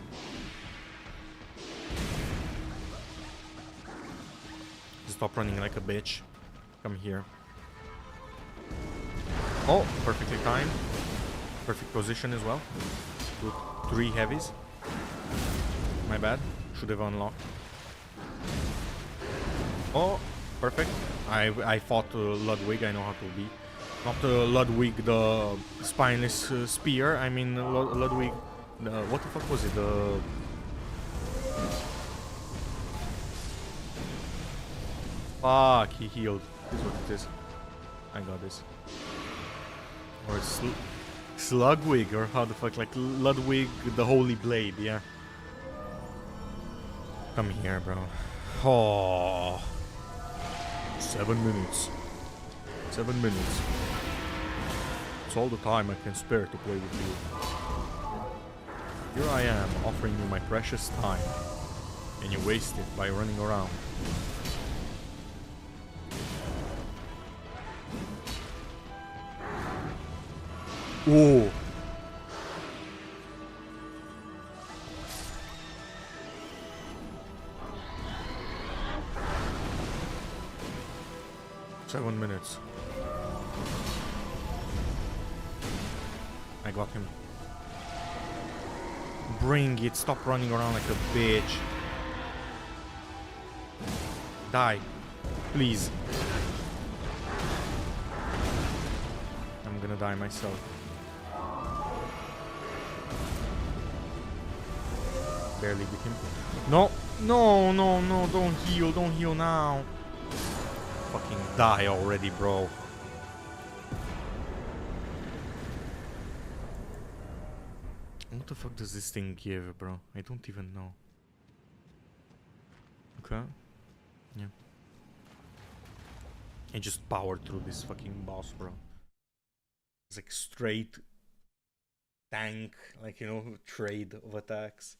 Stop running like a bitch. Come here. Oh, perfectly timed. Perfect position as well. 2, 3 heavies. My bad. Should have unlocked. Oh, perfect. I fought Ludwig. I know how to be. Not Ludwig the spineless spear. I mean Ludwig. What the fuck was it? Fuck, he healed. This is what it is. I got this. Or Slugwig, or how the fuck, like Ludwig the Holy Blade, yeah. Come here, bro. Oh. 7 minutes. 7 minutes. It's all the time I can spare to play with you. Here I am, offering you my precious time, and you waste it by running around. Oh. Seven minutes. I got him. Bring it. Stop running around like a bitch. Die. Please. I'm gonna die myself. Barely beat him. No. No, no, no. Don't heal. Don't heal now. Fucking die already, bro. What the fuck does this thing give, bro? I don't even know. Okay. Yeah. I just powered through this fucking boss, bro. It's like straight tank, like, you know, trade of attacks.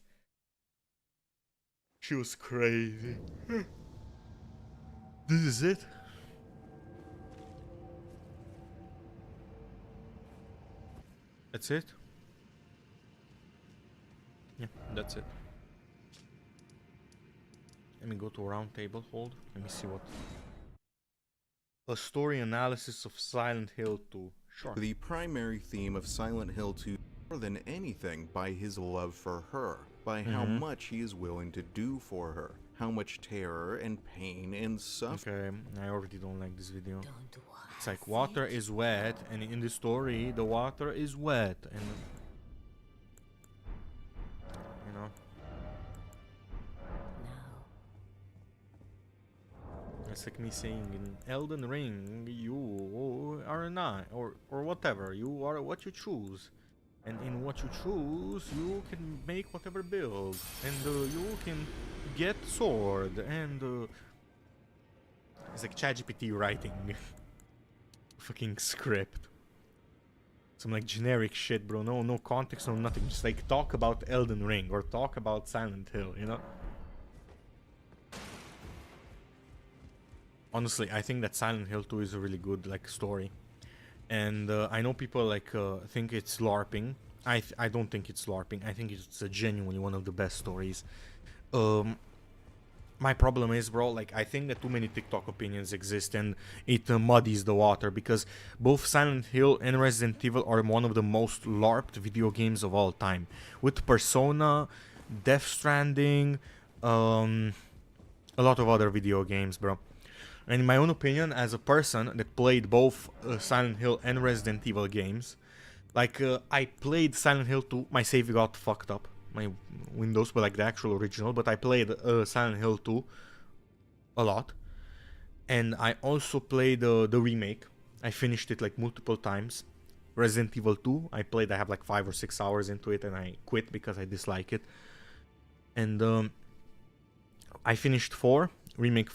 She was crazy. This is it. That's it? Yeah, that's it. Let me go to round table, hold. Let me see what. A story analysis of Silent Hill 2. Sure. The primary theme of Silent Hill 2 more than anything by his love for her, by how much he is willing to do for her, how much terror and pain and suffering. Okay, I already don't like this video. It's like water is wet, and in the story, the water is wet, and you know. It's like me saying in Elden Ring, you are not, or whatever, you are what you choose. And in what you choose, you can make whatever build. And you can get sword. And it's like ChatGPT writing fucking script. Some like generic shit, bro. No context, no nothing. Just like talk about Elden Ring or talk about Silent Hill, you know? Honestly, I think that Silent Hill 2 is a really good like story. And I know people like think it's LARPing. I don't think it's LARPing. I think it's genuinely one of the best stories. My problem is, bro, like I think that too many TikTok opinions exist and it muddies the water because both Silent Hill and Resident Evil are one of the most LARPed video games of all time. With Persona, Death Stranding, a lot of other video games, bro. And in my own opinion, as a person that played both Silent Hill and Resident Evil games, like I played Silent Hill 2, my save got fucked up, my Windows, but like the actual original, but I played Silent Hill 2 a lot. And I also played the remake. I finished it like multiple times. Resident Evil 2, I have like 5 or 6 hours into it and I quit because I dislike it. And I finished 4, remake.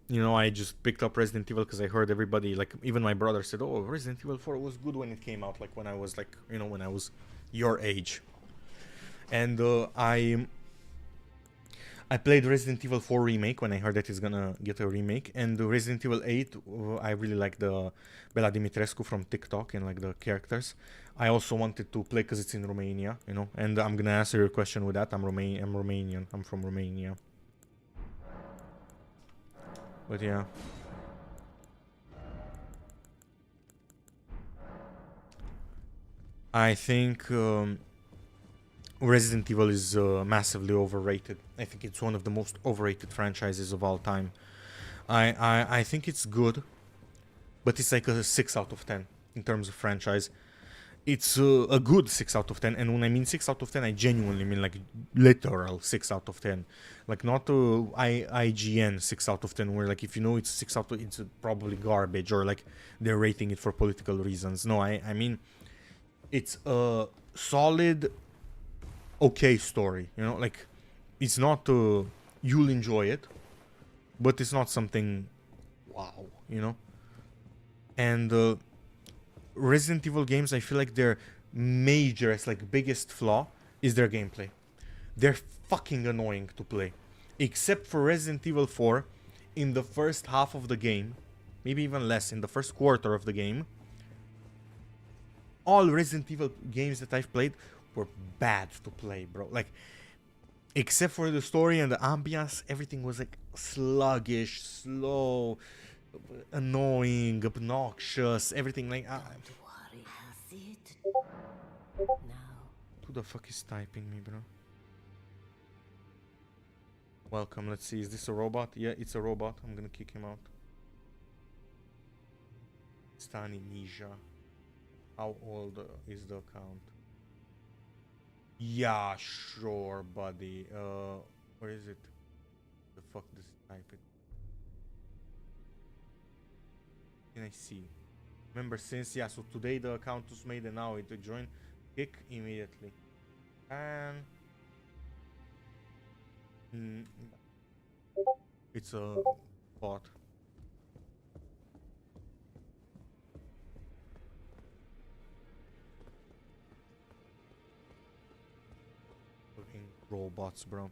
You know, I just picked up Resident Evil because I heard everybody, like, even my brother said, oh, Resident Evil 4 was good when it came out, like, when I was, like, you know, when I was your age. And I played Resident Evil 4 Remake when I heard that it's gonna get a remake. And Resident Evil 8, I really like the Bella Dimitrescu from TikTok and, like, the characters. I also wanted to play because it's in Romania, you know, and I'm gonna answer your question with that. I'm Romanian. I'm from Romania. But yeah. I think Resident Evil is massively overrated. I think it's one of the most overrated franchises of all time. I think it's good, but it's like a 6 out of 10 in terms of franchise. It's a good 6 out of 10, and when I mean 6 out of 10, I genuinely mean like literal 6 out of 10. Like not IGN 6 out of 10, where like if you know it's 6 out of, it's probably garbage, or like they're rating it for political reasons. No, I mean it's a solid, okay story. You know, like it's not you'll enjoy it, but it's not something wow. You know, and Resident Evil games, I feel like their biggest flaw is their gameplay. They're fucking annoying to play. Except for Resident Evil 4, in the first half of the game, maybe even less, in the first quarter of the game, all Resident Evil games that I've played were bad to play, bro. Like, except for the story and the ambience, everything was like sluggish, slow, annoying, obnoxious, everything like. Who the fuck is typing me, bro? Welcome, let's see, is this a robot? Yeah, it's a robot. I'm gonna kick him out. Stani Nisha. How old is the account? Yeah, sure, buddy. Where is it? The fuck does it type it? Can I see? Remember since, yeah, so today the account was made and now it join. Kick immediately. And it's a bot. Fucking robots, bro.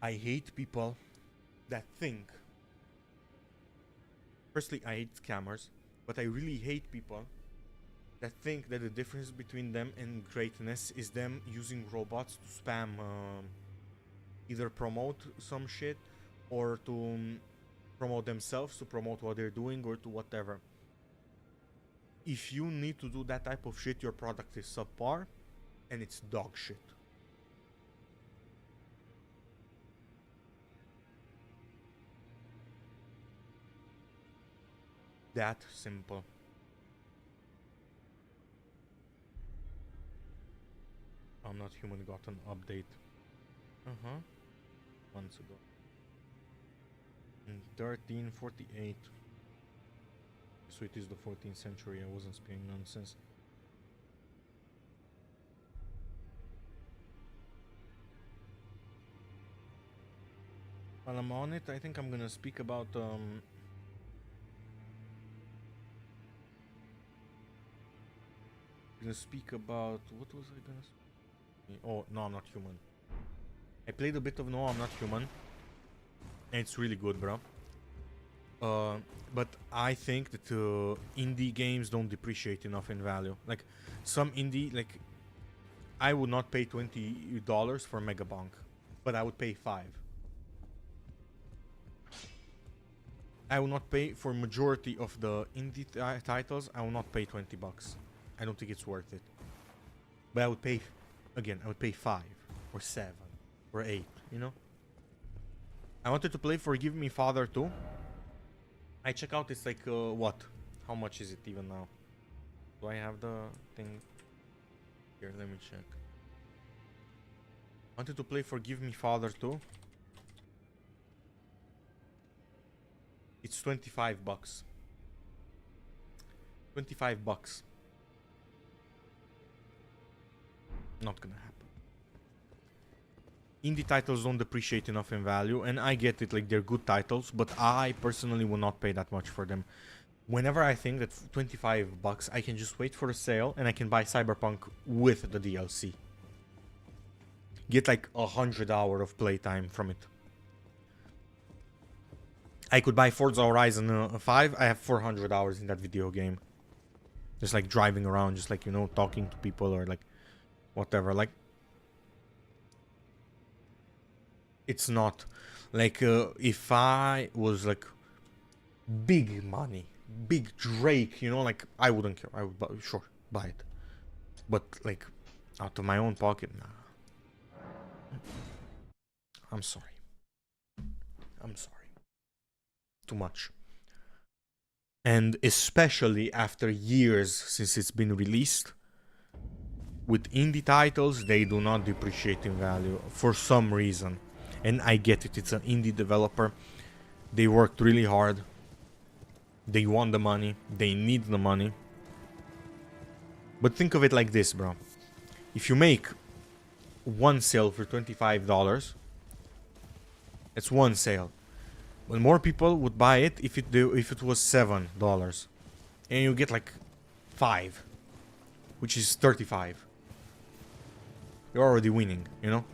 I hate people that think. Firstly, I hate scammers, but I really hate people that think that the difference between them and greatness is them using robots to spam, either promote some shit or to promote themselves, to promote what they're doing or to whatever. If you need to do that type of shit, your product is subpar and it's dog shit. That simple. I'm Not Human got an update. Months ago. In 1348. So it is the 14th century. I wasn't spewing nonsense. While I'm on it, I think I'm gonna speak about what was I gonna speak? Oh, No, I'm Not Human. I played a bit of No, I'm Not Human. And it's really good, bro. But I think that indie games don't depreciate enough in value. Like, some indie, like, I would not pay $20 for Megabonk, but I would pay $5. I will not pay for majority of the indie titles. I will not pay $20. I don't think it's worth it. But I would pay, again, I would pay 5 or 7 or 8, you know? I wanted to play Forgive Me Father 2. I check out, it's like, what? How much is it even now? Do I have the thing? Here, let me check. Wanted to play Forgive Me Father 2. It's $25. $25. Not gonna happen. Indie titles don't depreciate enough in value, and I get it, like, they're good titles, but I personally will not pay that much for them. Whenever I think that $25, I can just wait for a sale and I can buy Cyberpunk with the DLC. Get like 100 hours of playtime from it. I could buy Forza Horizon 5. I have 400 hours in that video game. Just like driving around, just like, you know, talking to people or like whatever. Like, it's not like if I was like big money, big Drake, you know, like I wouldn't care. I would buy it. But like out of my own pocket, nah. I'm sorry. Too much. And especially after years since it's been released, with indie titles, they do not depreciate in value for some reason. And I get it, it's an indie developer. They worked really hard. They want the money. They need the money. But think of it like this, bro. If you make one sale for $25, it's one sale. Well, more people would buy it if it was $7, and you get like 5, which is 35. You're already winning, you know.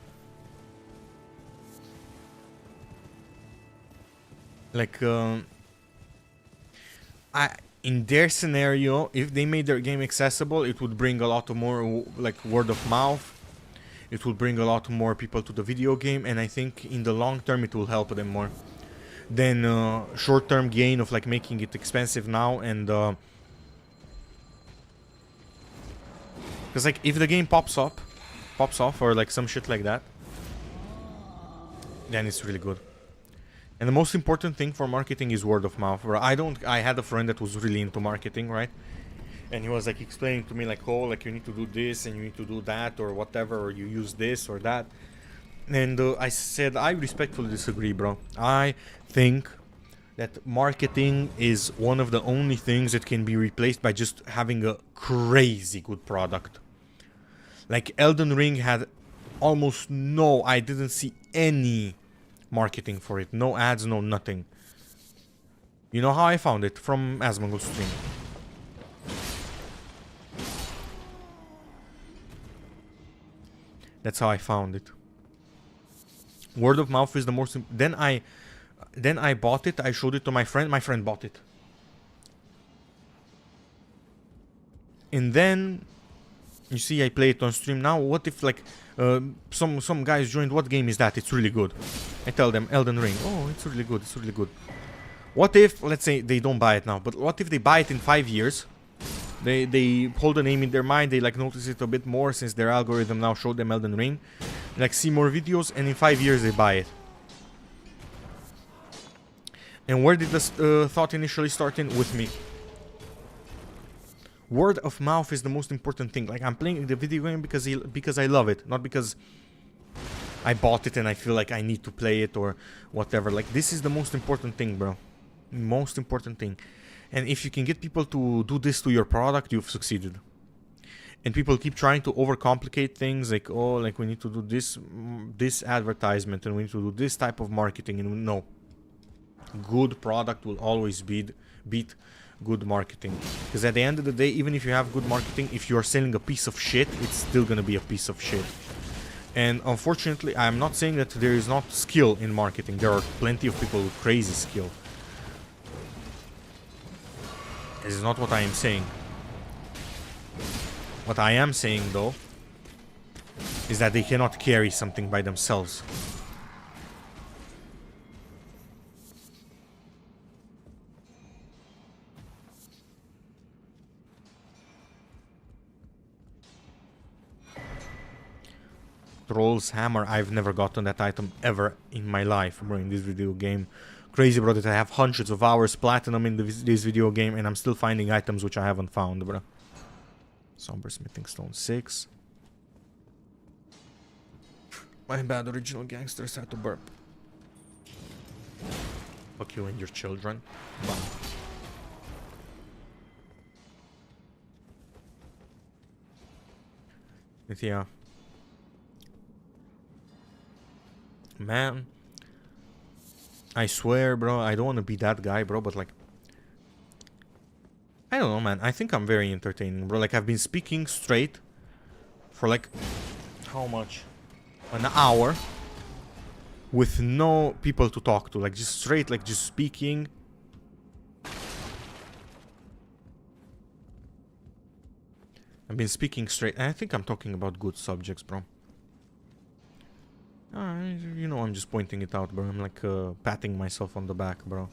Like, in their scenario, if they made their game accessible, it would bring a lot of more like word of mouth. It will bring a lot more people to the video game, and I think in the long term it will help them more than short-term gain of like making it expensive now. And because like if the game pops off or like some shit like that, then it's really good. And the most important thing for marketing is word of mouth. I had a friend that was really into marketing, right? And he was like explaining to me like, oh, like you need to do this and you need to do that or whatever, or you use this or that. And I said, I respectfully disagree, bro. I think that marketing is one of the only things that can be replaced by just having a crazy good product. Like Elden Ring had almost no, I didn't see any marketing for it. No ads, no nothing. You know how I found it? From Asmongold's stream. That's how I found it. Word of mouth is the most. Then I bought it. I showed it to my friend. My friend bought it. And then you see, I play it on stream now. What if like some guys joined? What game is that? It's really good. I tell them Elden Ring. Oh, it's really good. It's really good. What if, let's say, they don't buy it now, but what if they buy it in 5 years? They hold the name in their mind. They like notice it a bit more since their algorithm now showed them Elden Ring. Like see more videos, and in 5 years they buy it. And where did this thought initially start in? With me. Word of mouth is the most important thing. Like I'm playing the video game because I love it, not because I bought it and I feel like I need to play it or whatever. Like this is the most important thing, bro. Most important thing. And if you can get people to do this to your product, you've succeeded. And people keep trying to overcomplicate things, like, oh, like we need to do this advertisement and we need to do this type of marketing. And no, good product will always beat good marketing. Because at the end of the day, even if you have good marketing, if you are selling a piece of shit, it's still gonna be a piece of shit. And unfortunately, I'm not saying that there is not skill in marketing. There are plenty of people with crazy skill. This is not what I am saying. What I am saying, though, is that they cannot carry something by themselves. Troll's Hammer, I've never gotten that item ever in my life, bro, in this video game. Crazy, bro, that I have hundreds of hours platinum in this video game and I'm still finding items which I haven't found, bro. Somber Smithing Stone 6. My bad, original gangsters had to burp. Fuck you and your children. Bye. But yeah. Man. I swear, bro, I don't want to be that guy, bro, but like... I don't know, man. I think I'm very entertaining, bro. Like, I've been speaking straight for like... How much? An hour. With no people to talk to. Like, just straight, like, just speaking. I've been speaking straight. And I think I'm talking about good subjects, bro. You know, I'm just pointing it out, bro. I'm like patting myself on the back, bro.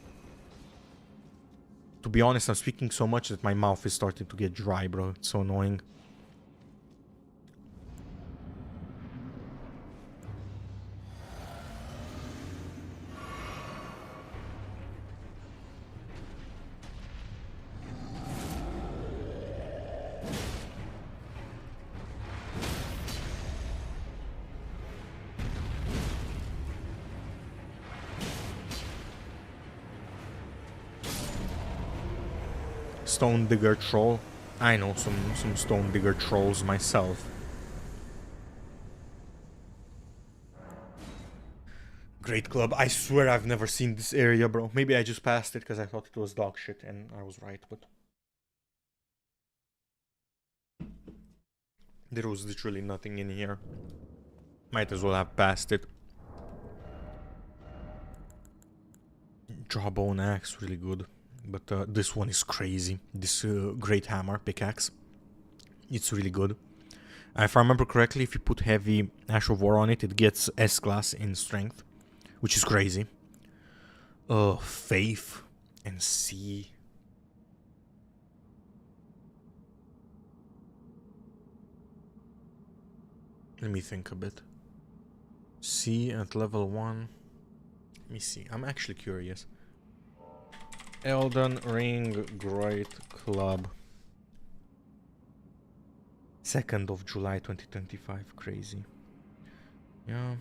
To be honest, I'm speaking so much that my mouth is starting to get dry, bro. It's so annoying. Stone Digger Troll. I know some Stone Digger Trolls myself. Great club. I swear I've never seen this area, bro. Maybe I just passed it because I thought it was dog shit and I was right, but... There was literally nothing in here. Might as well have passed it. Jawbone axe, really good. But this one is crazy. This Great Hammer pickaxe. It's really good. If I remember correctly, if you put heavy Ash of War on it, it gets S class in strength, which is crazy. Faith and C. Let me think a bit. C at level 1. Let me see. I'm actually curious. Elden Ring Great Club. 2nd of July 2025. Crazy. Yeah.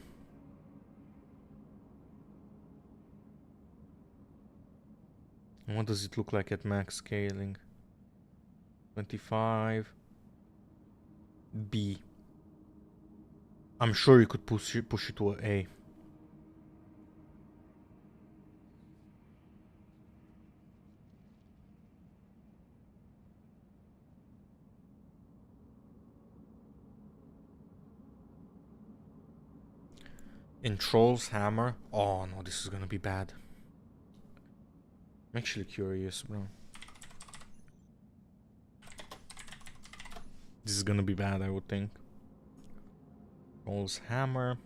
And what does it look like at max scaling? 25. B. I'm sure you could push it to A. In Troll's Hammer. Oh no, this is gonna be bad. I'm actually curious, bro. This is gonna be bad, I would think. Troll's Hammer.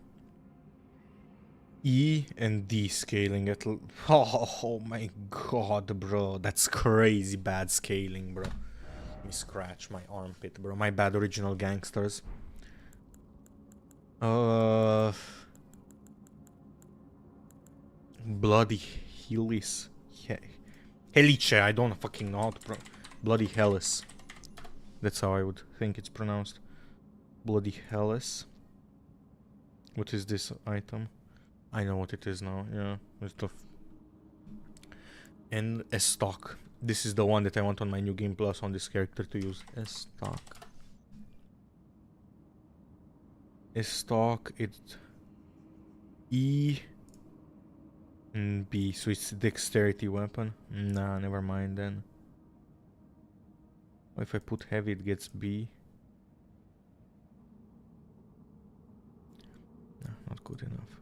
E and D scaling at... Oh my god, bro. That's crazy bad scaling, bro. Let me scratch my armpit, bro. My bad, Original Gangsters. Bloody Hellis. Helice, I don't fucking know how to Bloody Hellis. That's how I would think it's pronounced. Bloody Hellis. What is this item? I know what it is now, yeah. It's tough. And a stock. This is the one that I want on my new Game Plus on this character to use. A stock. A stock, it... E... and B, so it's a dexterity weapon. Nah, never mind then. If I put heavy, it gets B. Nah, not good enough.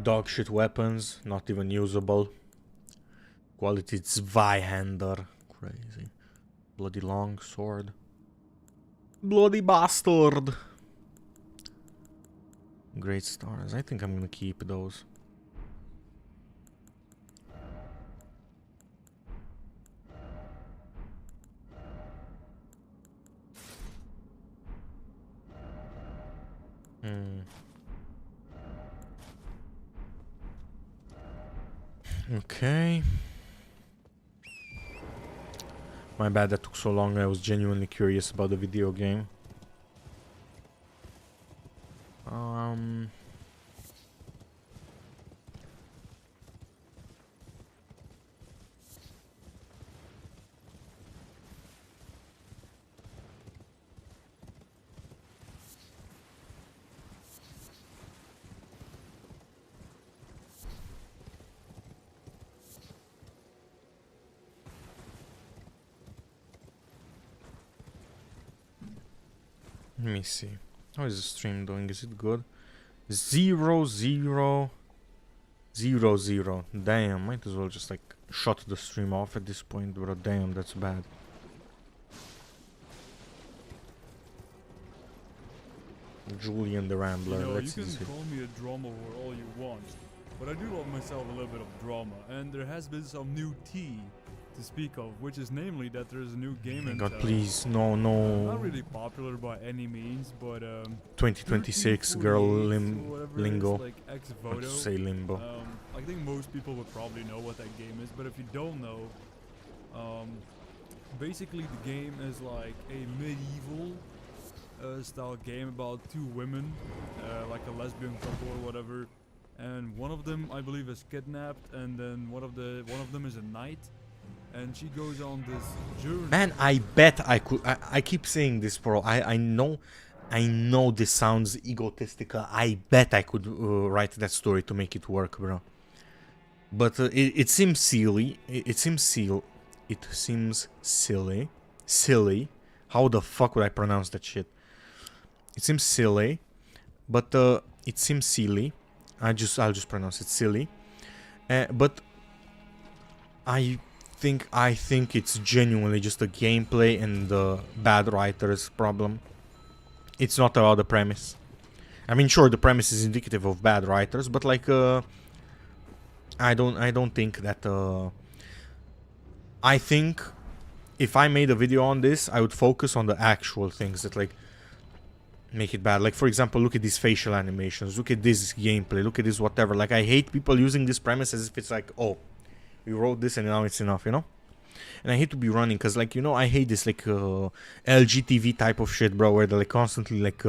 Dog shit weapons, not even usable. Quality Zweihander. Crazy. Bloody long sword. Bloody bastard. Great stars. I think I'm gonna keep those. Okay. My bad that took so long. I was genuinely curious about the video game. Let me see. How is the stream doing? Is it good? 0 0 0 0. Damn, might as well just like shut the stream off at this point, bro. Damn, that's bad. Julian the Rambler. You know, Let's you see. can call me a drama whore all you want, but I do love myself a little bit of drama, and there has been some new tea to speak of, which is namely that there is a new game in God, please, no, no. not really popular by any means, but 2026 girl lingo. like I Ex-Voto. want to say limbo. I think most people would probably know what that game is, but if you don't know, basically the game is like a medieval style game about two women, like a lesbian couple or whatever, and one of them I believe is kidnapped, and then one of them is a knight, and she goes on this journey. Man, I bet I could. I keep saying this, bro. I know I know this sounds egotistical. I bet I could write that story to make it work, bro. But it seems silly. It seems silly. Silly. How the fuck would I pronounce that shit? It seems silly, but it seems silly. I'll just pronounce it silly. But I think it's genuinely just a gameplay and the bad writer's problem. It's not about the premise. I mean, sure, the premise is indicative of bad writers, but like, I don't think that. I think if I made a video on this, I would focus on the actual things that like make it bad. Like, for example, look at these facial animations. Look at this gameplay. Look at this whatever. Like, I hate people using this premise as if it's like, oh, we wrote this and now it's enough, you know? And I hate to be running because, like, you know, I hate this, like, LGTV type of shit, bro, where they, like, constantly, like,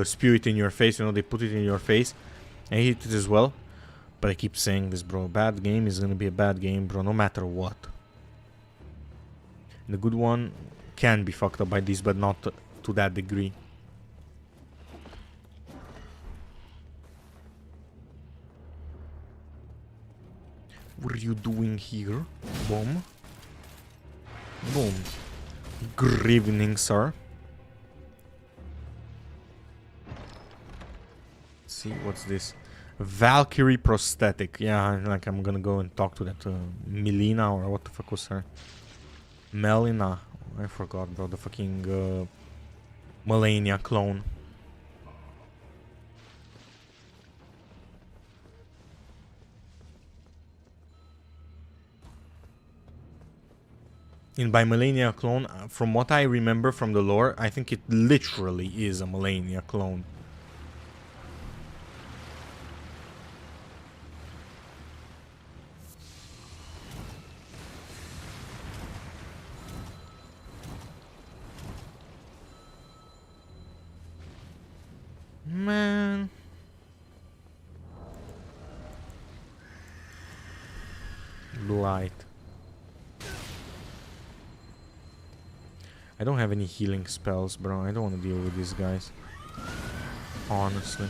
spew it in your face, you know, they put it in your face. I hate it as well. But I keep saying this, bro. Bad game is gonna be a bad game, bro, no matter what. The good one can be fucked up by this, but not to that degree. What are you doing here? Boom. Boom. Good evening, sir. Let's see, what's this? Valkyrie prosthetic. Yeah, like I'm gonna go and talk to that Melina, or what the fuck was her? Melina. I forgot, bro. The fucking Melania clone. And by Melania clone, from what I remember from the lore, I think it literally is a Melania clone. Man. Light. I don't have any healing spells, bro. I don't want to deal with these guys. Honestly.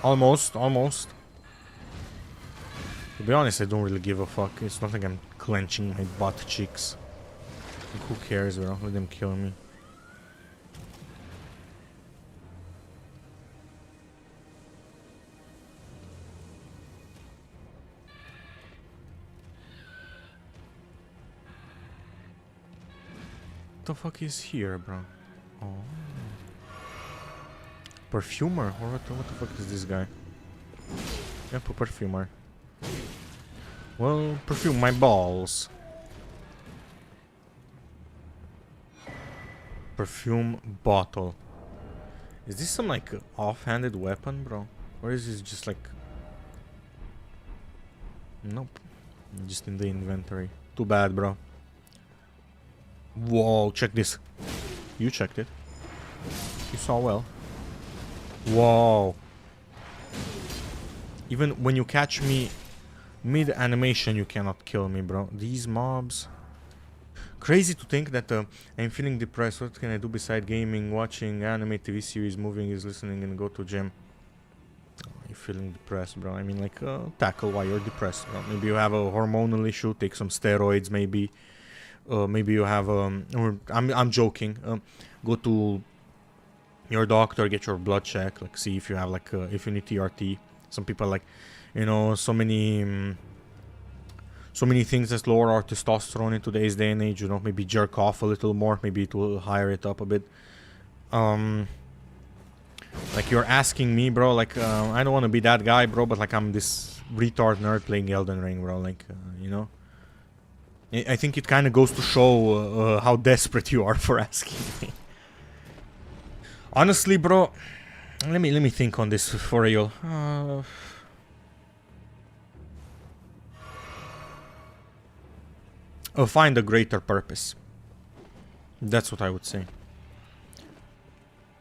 Almost. To be honest, I don't really give a fuck. It's not like I'm clenching my butt cheeks. Like, who cares, bro? Let them kill me. What the fuck is here, bro? Oh. Perfumer? Or what the fuck is this guy? Yep, a perfumer. Well, perfume my balls. Perfume bottle. Is this some like off-handed weapon, bro? Or is this just like... Nope. Just in the inventory. Too bad, bro. Whoa, check this. You checked it. You saw well. Whoa. Even when you catch me mid-animation, you cannot kill me, bro. These mobs... Crazy to think that I'm feeling depressed. What can I do beside gaming, watching anime, TV series, moving, is listening, and go to gym? You're feeling depressed, bro. I mean, like, tackle why you're depressed, bro. Maybe you have a hormonal issue, take some steroids, maybe. Maybe you have, or I'm joking. Go to your doctor, get your blood check, like, see if you have, like, if you need TRT. Some people, like, you know, so many things that lower our testosterone in today's day and age, you know, maybe jerk off a little more, maybe it will higher it up a bit. Like, you're asking me, bro, like, I don't want to be that guy, bro, but, like, I'm this retard nerd playing Elden Ring, bro, like, you know. I think it kind of goes to show how desperate you are for asking me. Honestly, bro, let me think on this for real. Find a greater purpose. That's what I would say.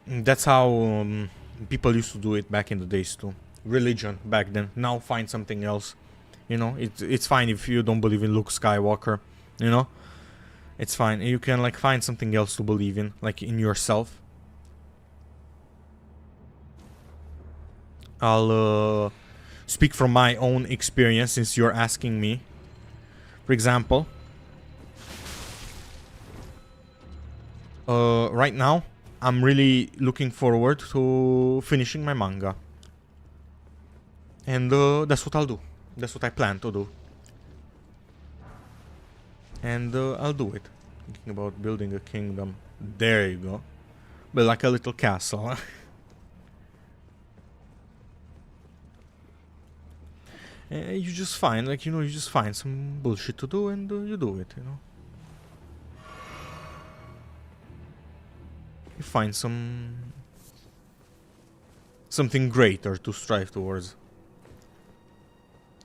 That's how People used to do it back in the days too. Religion back then. Now find something else. You know, it's fine if you don't believe in Luke Skywalker. You know, it's fine. You can like find something else to believe in, like in yourself. I'll speak from my own experience since you're asking me. For example, right now I'm really looking forward to finishing my manga. And that's what I'll do. That's what I plan to do. And I'll do it. Thinking about building a kingdom. There you go. But like a little castle. You just find, like, you know, you just find some bullshit to do and you do it, you know. You find something greater to strive towards.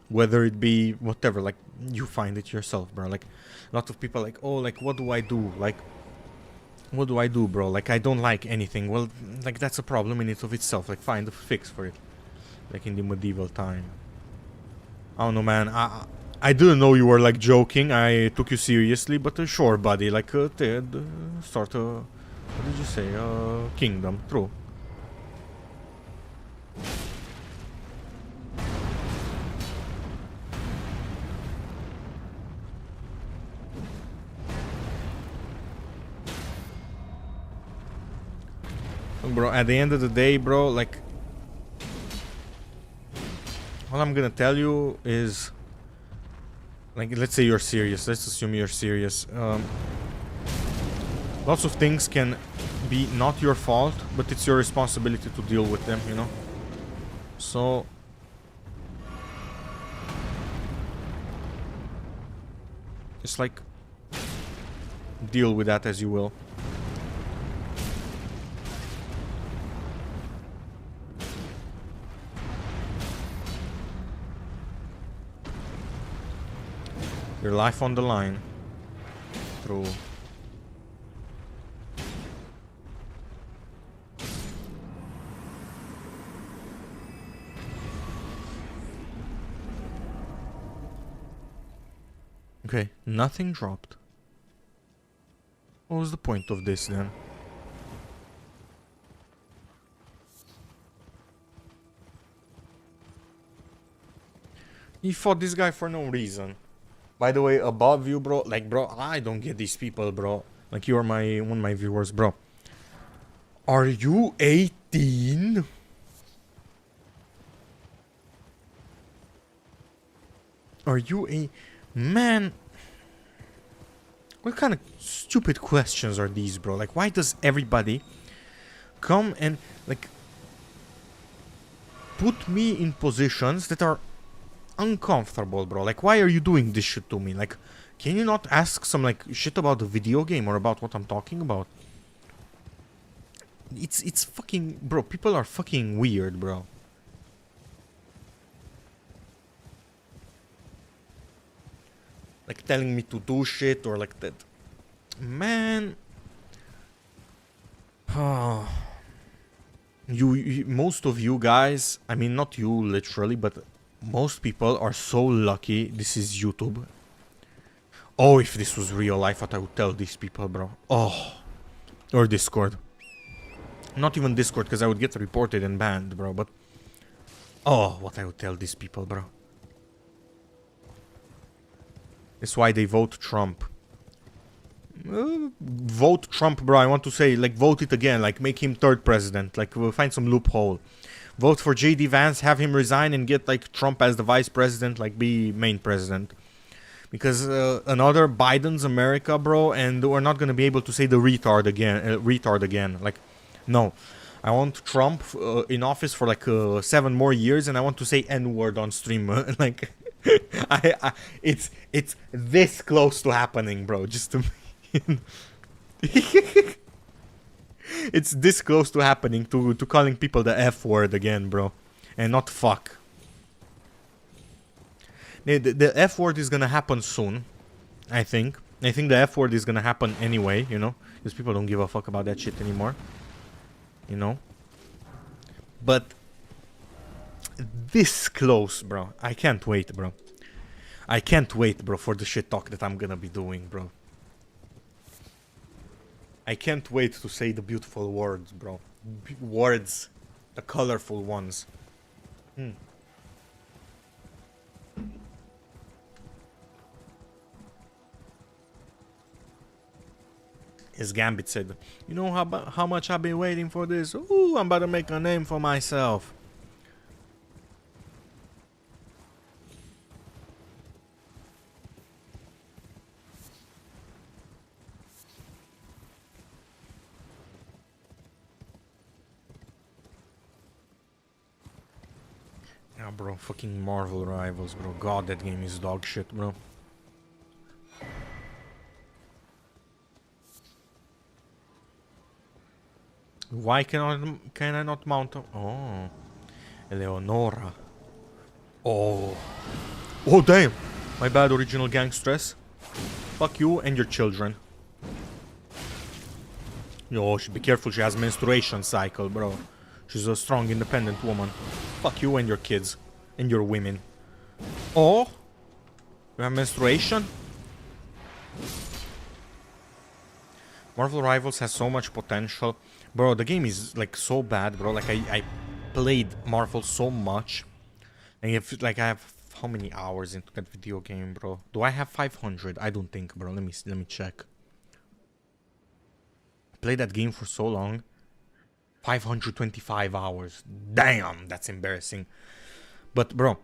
Whether it be whatever, like, you find it yourself, bro. Like, a lot of people are like, oh, like, what do I do? Like, what do I do, bro? Like, I don't like anything. Well, like, that's a problem in it of itself. Like, find a fix for it. Like, in the medieval time. I don't know, man. I didn't know you were, like, joking. I took you seriously, but sure, buddy. Like, Ted, start a... What did you say? Kingdom. True. Bro, at the end of the day, bro, like... All I'm gonna tell you is... Like, let's say you're serious. Let's assume you're serious. Lots of things can be not your fault, but it's your responsibility to deal with them, you know? So... Just like... Deal with that as you will. Your life on the line. True. Okay, nothing dropped. What was the point of this then? He fought this guy for no reason. By the way, above you, bro, like, bro, I don't get these people, bro. Like, you're one of my viewers, bro. Are you 18? Are you a... Man... What kind of stupid questions are these, bro? Like, why does everybody come and, like... Put me in positions that are... uncomfortable, bro? Like, why are you doing this shit to me? Like, can you not ask some, like, shit about the video game or about what I'm talking about? It's fucking... Bro, people are fucking weird, bro. Like, telling me to do shit or like that. Man... you most of you guys, I mean, not you literally, but... Most people are so lucky this is YouTube. Oh, if this was real life, what I would tell these people, bro. Oh. Or Discord. Not even Discord, because I would get reported and banned, bro, but... Oh, what I would tell these people, bro. That's why they vote Trump. Vote Trump, bro. I want to say, like, vote it again. Like, make him third president. Like, we'll find some loophole. Vote for JD Vance, have him resign and get, like, Trump as the vice president, like, be main president. Because another Biden's America, bro, and we're not gonna be able to say the retard again. Like, no. I want Trump in office for, like, 7 more years, and I want to say N-word on stream. Like, it's this close to happening, bro. Just to... It's this close to happening, to calling people the F word again, bro. And not fuck. The F word is gonna happen soon, I think. I think the F word is gonna happen anyway, you know? Because people don't give a fuck about that shit anymore. You know? But this close, bro. I can't wait, bro. I can't wait, bro, for the shit talk that I'm gonna be doing, bro. I can't wait to say the beautiful words, bro. Words. The colorful ones. As Gambit said, you know how much I've been waiting for this? Ooh, I'm about to make a name for myself. Yeah, bro, fucking Marvel Rivals, bro. God, that game is dog shit, bro. Why can I not mount a... Oh. Eleonora. Oh. Oh, damn. My bad, original gang stress. Fuck you and your children. Yo, be careful, she has menstruation cycle, bro. She's a strong, independent woman. Fuck you and your kids. And your women. Oh? You have menstruation? Marvel Rivals has so much potential. Bro, the game is like so bad, bro. Like I played Marvel so much. And if like I have how many hours into that video game, bro? Do I have 500? I don't think, bro. Let me check. Played that game for so long. 525 hours. Damn, that's embarrassing. But bro,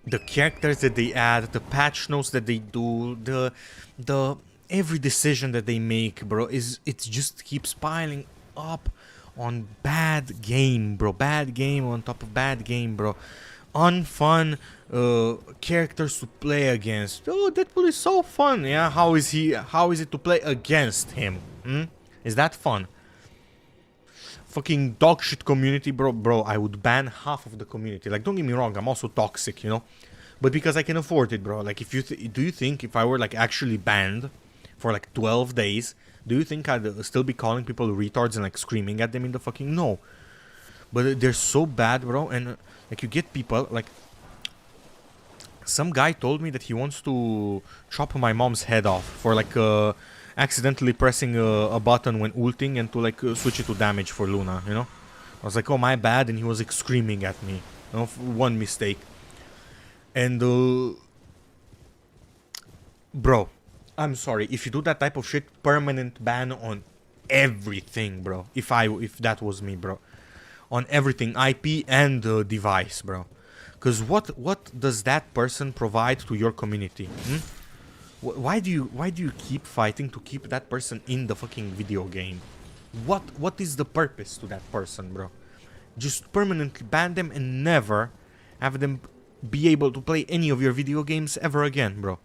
the characters that they add, the patch notes that they do, the every decision that they make, bro, it just keeps piling up on bad game, bro. Bad game on top of bad game, bro. Unfun characters to play against. Oh, Deadpool is so fun. Yeah, how is it to play against him? Is that fun? Fucking dog shit community, bro. I would ban half of the community. Like, don't get me wrong, I'm also toxic, you know, but because I can afford it, bro. Like, if you do you think if I were like actually banned for like 12 days, do you think I'd still be calling people retards and like screaming at them in the fucking... No. But they're so bad, bro. And like, you get people like... Some guy told me that he wants to chop my mom's head off for like accidentally pressing a button when ulting and to like switch it to damage for Luna, you know? I was like, oh, my bad, and he was like screaming at me, you know, for one mistake. And bro, I'm sorry, if you do that type of shit, permanent ban on everything, bro. If that was me, bro, on everything, IP and device, bro. Because what does that person provide to your community? Why do you keep fighting to keep that person in the fucking video game? What is the purpose to that person, bro? Just permanently ban them and never have them be able to play any of your video games ever again, bro.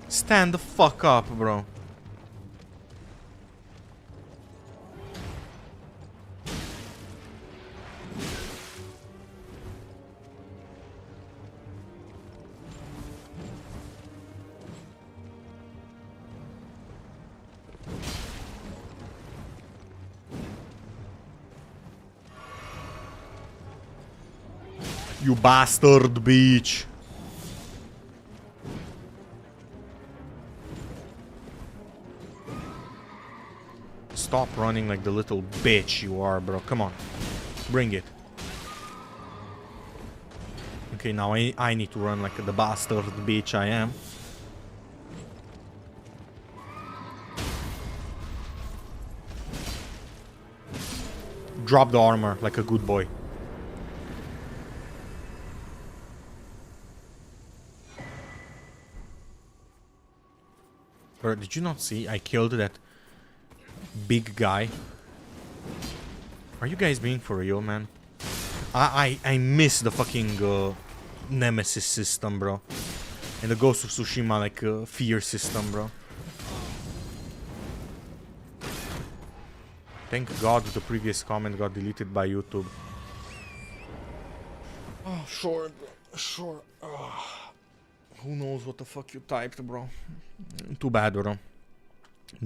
Stand the fuck up, bro. You bastard bitch. Stop running like the little bitch you are, bro. Come on. Bring it. Okay, now I need to run like the bastard bitch I am. Drop the armor like a good boy. Bro, did you not see? I killed that big guy. Are you guys being for real, man? I miss the fucking Nemesis system, bro. And the Ghost of Tsushima, like, fear system, bro. Thank God the previous comment got deleted by YouTube. Oh, sure, bro. Sure. Who knows what the fuck you typed, bro? Too bad, bro.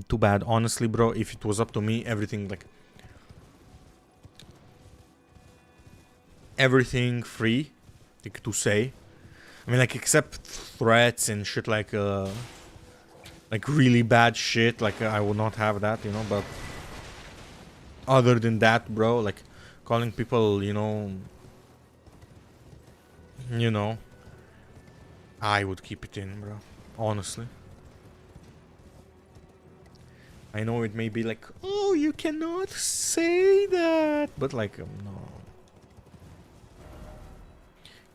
Too bad. Honestly, bro, if it was up to me, everything, like... everything free, like, to say. I mean, like, except threats and shit like really bad shit, like, I would not have that, you know, but... other than that, bro, like, calling people, you know, I would keep it in, bro, honestly. I know it may be like, oh, you cannot say that, but like, no.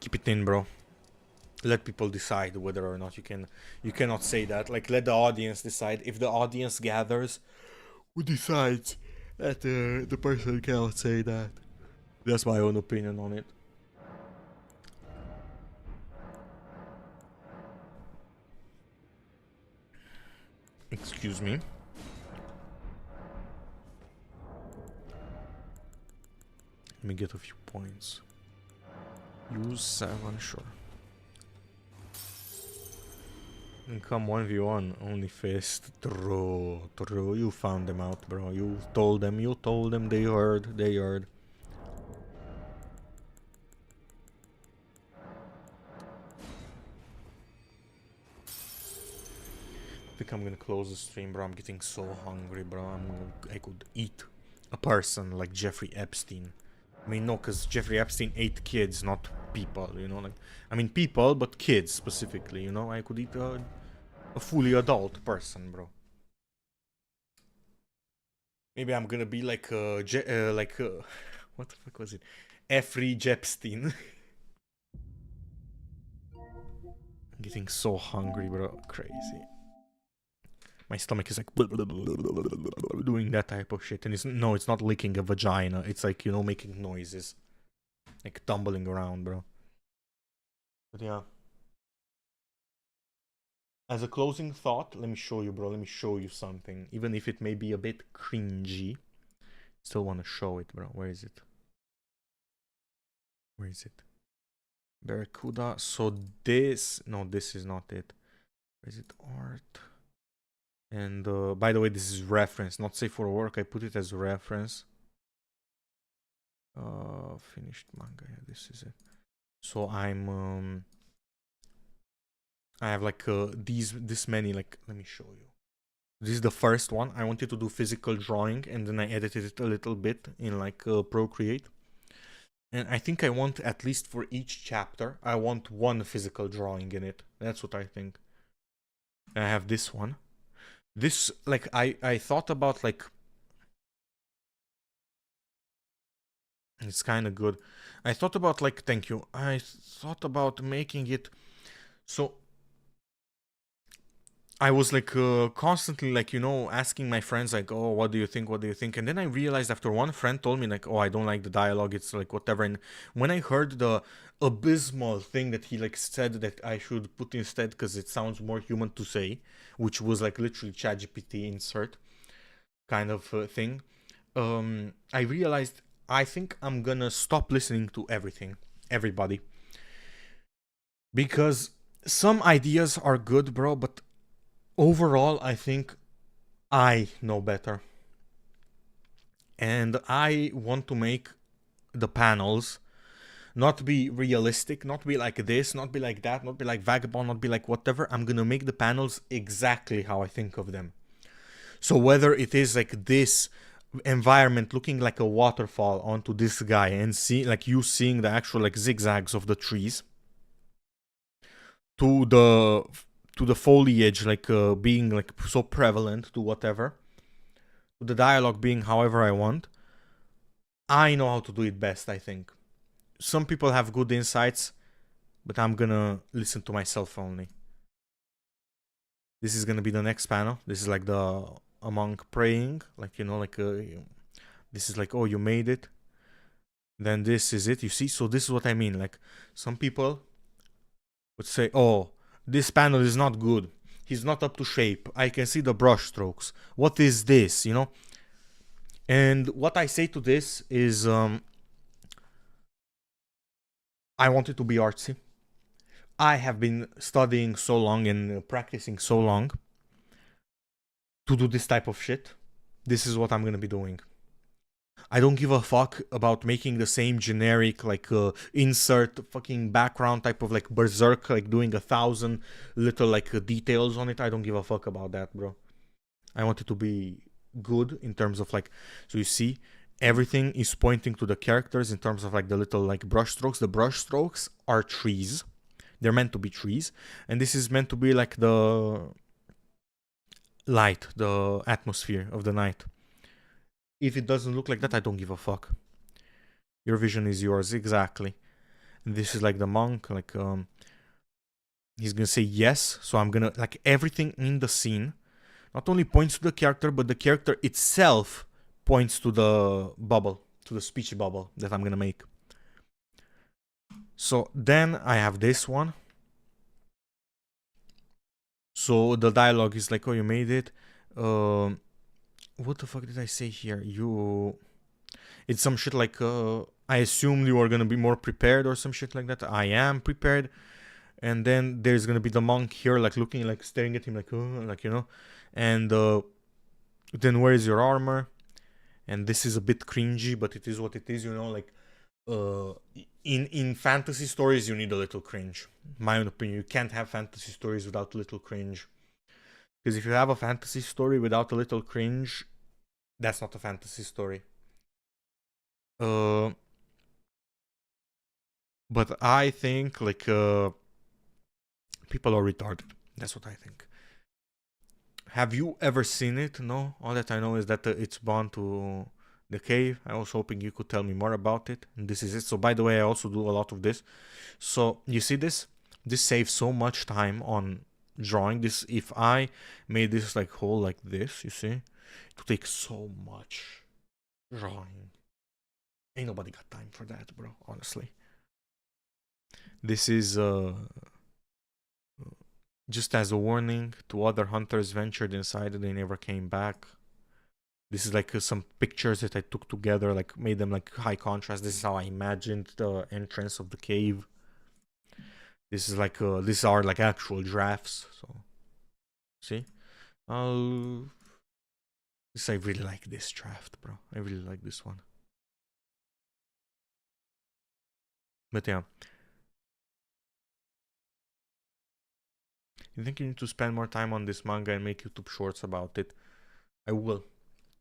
Keep it in, bro. Let people decide whether or not you cannot say that. Like, let the audience decide. If the audience gathers, who decides that the person cannot say that? That's my own opinion on it. Excuse me. Let me get a few points. Use 7, sure. And come 1v1, only fist. True. You found them out, bro. You told them, they heard. I think I'm gonna close the stream, bro. I'm getting so hungry, bro. I could eat a person like Jeffrey Epstein. I mean, no, because Jeffrey Epstein ate kids, not people, you know? Like, I mean, people, but kids specifically, you know? I could eat a fully adult person, bro. Maybe I'm gonna be like, what the fuck was it? Jeffrey Jepstein. I'm getting so hungry, bro. Crazy. My stomach is like doing that type of shit, and it's not licking a vagina. It's like, you know, making noises, like tumbling around, bro. But yeah. As a closing thought, let me show you, bro. Let me show you something, even if it may be a bit cringy. Still want to show it, bro. Where is it? Where is it? Barracuda. So this is not it. Where is it? Art. And by the way, this is reference, not safe for work. I put it as reference. Finished manga. Yeah, this is it. So I have like this many, like, let me show you. This is the first one. I wanted to do physical drawing, and then I edited it a little bit in like Procreate. And I think I want, at least for each chapter, I want one physical drawing in it. That's what I think. And I have this one. This, like, I thought about, like, it's kind of good. I thought about, like, thank you. I thought about making it so I was like constantly, like, you know, asking my friends, like, oh, what do you think? And then I realized after one friend told me, like, oh, I don't like the dialogue, it's like whatever. And when I heard the abysmal thing that he like said that I should put instead because it sounds more human to say, which was like literally ChatGPT insert kind of thing, I realized I think I'm gonna stop listening to everybody, because some ideas are good, bro, but overall I think I know better, and I want to make the panels not be realistic, not be like this, not be like that, not be like Vagabond, not be like whatever. I'm gonna make the panels exactly how I think of them. So whether it is like this environment looking like a waterfall onto this guy, and see like you seeing the actual like zigzags of the trees, to the foliage like being like so prevalent, to whatever, to the dialogue being however I want, I know how to do it best, I think. Some people have good insights, but I'm gonna listen to myself only. This is gonna be the next panel. This is like a monk praying, like, you know, like this is like, oh, you made it. Then this is it, you see? So this is what I mean. Like, some people would say, oh, this panel is not good. He's not up to shape. I can see the brush strokes. What is this, you know? And what I say to this is, I want it to be artsy. I have been studying so long and practicing so long to do this type of shit. This is what I'm gonna be doing. I don't give a fuck about making the same generic, like, insert fucking background type of, like, berserk, like, doing 1,000 little, like, details on it. I don't give a fuck about that, bro. I want it to be good in terms of, like, so you see, everything is pointing to the characters in terms of, like, the little, like, brush strokes. The brush strokes are trees. They're meant to be trees. And this is meant to be, like, the light, the atmosphere of the night. If it doesn't look like that, I don't give a fuck. Your vision is yours, exactly. And this is like the monk, like, he's gonna say yes, so I'm gonna, like, everything in the scene not only points to the character, but the character itself points to the bubble, to the speech bubble that I'm gonna make. So then I have this one. So the dialogue is like, oh, you made it. What the fuck did I say here? It's some shit like, I assumed you were gonna be more prepared or some shit like that. I am prepared. And then there's gonna be the monk here, like, looking, like, staring at him, like, oh, like, you know. And then where is your armor? And this is a bit cringy, but it is what it is, you know. Like, in fantasy stories, you need a little cringe. My own opinion, you can't have fantasy stories without a little cringe. Because if you have a fantasy story without a little cringe, that's not a fantasy story. But I think, like, people are retarded. That's what I think. Have you ever seen it? No? All that I know is that it's bound to the cave. I was hoping you could tell me more about it. And this is it. So, by the way, I also do a lot of this. So, you see this? This saves so much time on drawing. This, if I made this, like, hole like this, you see? It would take so much drawing. Ain't nobody got time for that, bro, honestly. This is, just as a warning to other hunters ventured inside and they never came back. This is like some pictures that I took together, like made them like high contrast. This is how I imagined the entrance of the cave. This is like, these are like actual drafts. So, see? I really like this draft, bro. I really like this one. But yeah. You think you need to spend more time on this manga and make YouTube shorts about it? I will.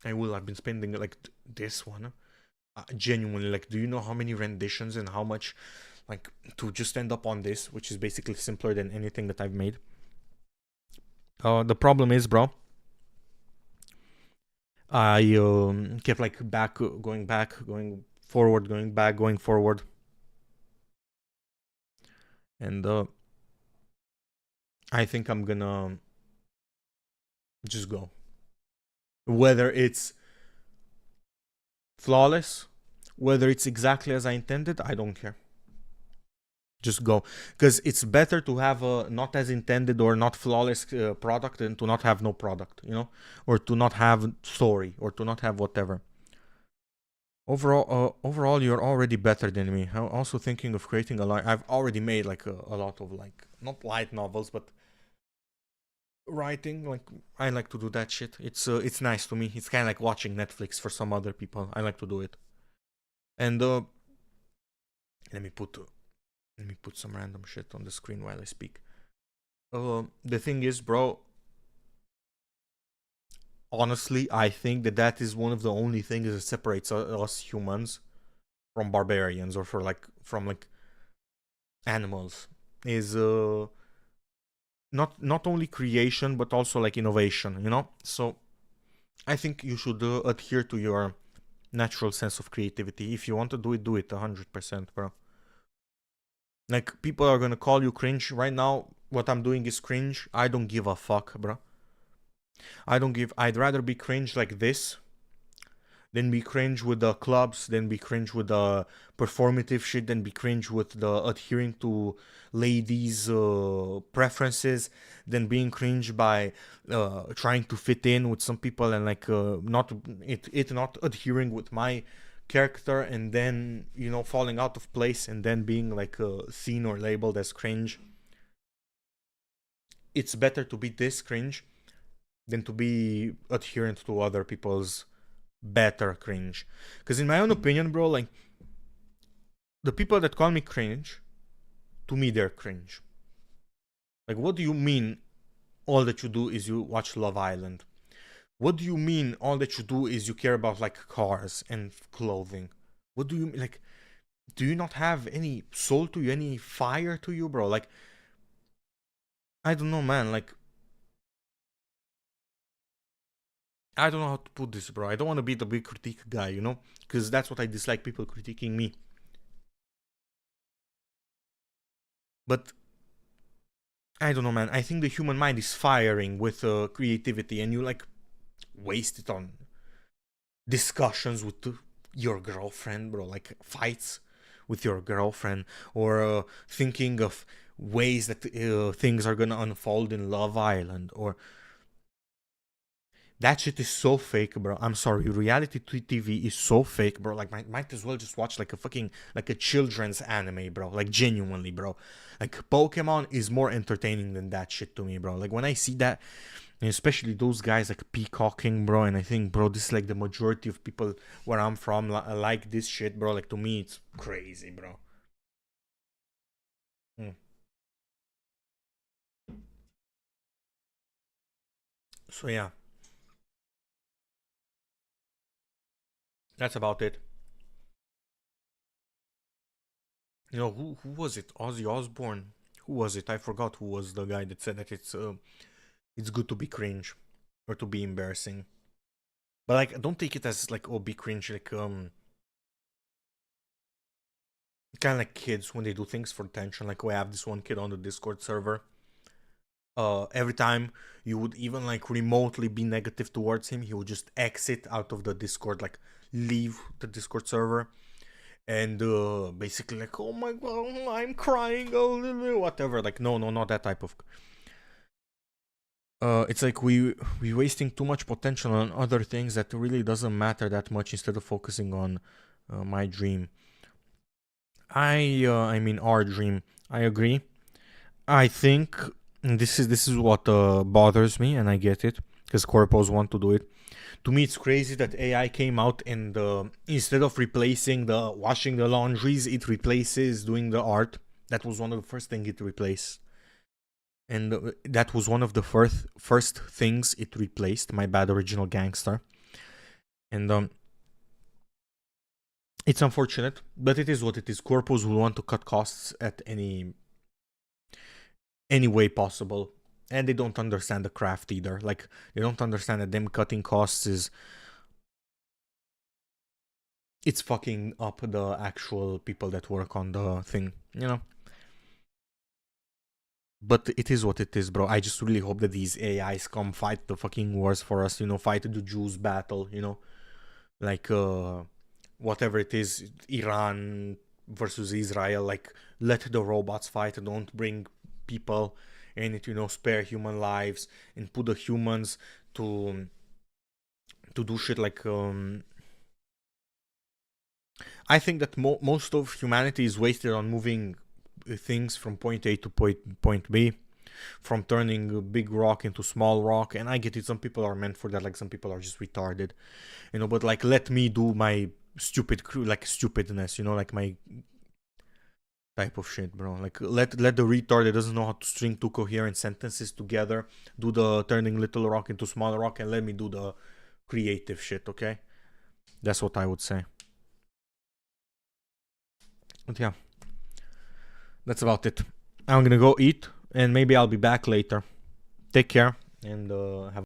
I've been spending like this one. Genuinely, like, do you know how many renditions and how much, like, to just end up on this, which is basically simpler than anything that I've made? The problem is, bro, I kept like going forward, going forward. And I think I'm gonna just go. Whether it's flawless, whether it's exactly as I intended, I don't care. Just go. Because it's better to have a not as intended or not flawless product than to not have no product, you know? Or to not have story, or to not have whatever. Overall, you're already better than me. I'm also thinking of creating a light. I've already made like a lot of, like, not light novels, but writing. Like, I like to do that shit. It's nice to me. It's kind of like watching Netflix for some other people. I like to do it. And let me put some random shit on the screen while I speak. The thing is, bro, honestly, I think that is one of the only things that separates us humans from barbarians, or from animals, is not only creation but also like innovation, you know? So I think you should adhere to your natural sense of creativity. If you want to do it 100%, bro. Like, people are gonna call you cringe. Right now, what I'm doing is cringe. I don't give a fuck, bro. I'd rather be cringe like this then we cringe with the clubs, then we cringe with the performative shit, then we cringe with the adhering to ladies' preferences, then being cringe by trying to fit in with some people and like not adhering with my character, and then, you know, falling out of place and then being like seen or labeled as cringe. It's better to be this cringe than to be adherent to other people's better cringe. Because in my own opinion, bro, like, the people that call me cringe, to me they're cringe. Like, what do you mean all that you do is you watch Love Island? What do you mean all that you do is you care about like cars and clothing? What do you mean? Like, do you not have any soul to you, any fire to you, bro? Like, I don't know, man. Like, I don't know how to put this, bro. I don't want to be the big critique guy, you know? Because that's what I dislike, people critiquing me. But I don't know, man. I think the human mind is firing with creativity, and you like waste it on discussions with your girlfriend, bro. Like fights with your girlfriend, or thinking of ways that things are gonna unfold in Love Island, or that shit is so fake, bro. I'm sorry, reality TV is so fake, bro. Like, might as well just watch like a fucking, like a children's anime, bro. Like, genuinely, bro. Like, Pokemon is more entertaining than that shit to me, bro. Like, when I see that, and especially those guys like peacocking, bro, and I think, bro, this is like the majority of people where I'm from like this shit, bro. Like, to me, it's crazy, bro. So, yeah. That's about it. You know, who was it? Ozzy Osbourne? Who was it? I forgot who was the guy that said that it's good to be cringe or to be embarrassing. But like, don't take it as like, oh, be cringe, like kind of like kids when they do things for attention. Like, oh, I have this one kid on the Discord server. Every time you would even like remotely be negative towards him, he would just exit out of the Discord, like leave the Discord server, and basically like, oh my god, I'm crying, oh, whatever. Like, no, not that type of. It's like we wasting too much potential on other things that really doesn't matter that much, instead of focusing on my dream. I mean our dream. I agree. I think this is what bothers me, and I get it, because corpos want to do it. To me, it's crazy that AI came out and instead of replacing the washing the laundries, it replaces doing the art. That was one of the first things it replaced. And that was one of the first things it replaced, My Bad Original Gangster. And it's unfortunate, but it is what it is. Corpos will want to cut costs at any way possible. And they don't understand the craft either. Like, they don't understand that them cutting costs it's fucking up the actual people that work on the thing, you know? But it is what it is, bro. I just really hope that these AIs come fight the fucking wars for us, you know, fight the Jews battle, you know? Like, whatever it is, Iran versus Israel, like, let the robots fight, don't bring people in it, you know, spare human lives, and put the humans to do shit like, I think that most of humanity is wasted on moving things from point A to point B, from turning a big rock into small rock. And I get it, some people are meant for that, like some people are just retarded, you know, but like, let me do my stupidness, you know, like my type of shit, bro. Like, let the retard that doesn't know how to string two coherent sentences together do the turning little rock into small rock, and let me do the creative shit, okay? That's what I would say. But yeah, that's about it. I'm gonna go eat, and maybe I'll be back later. Take care, and have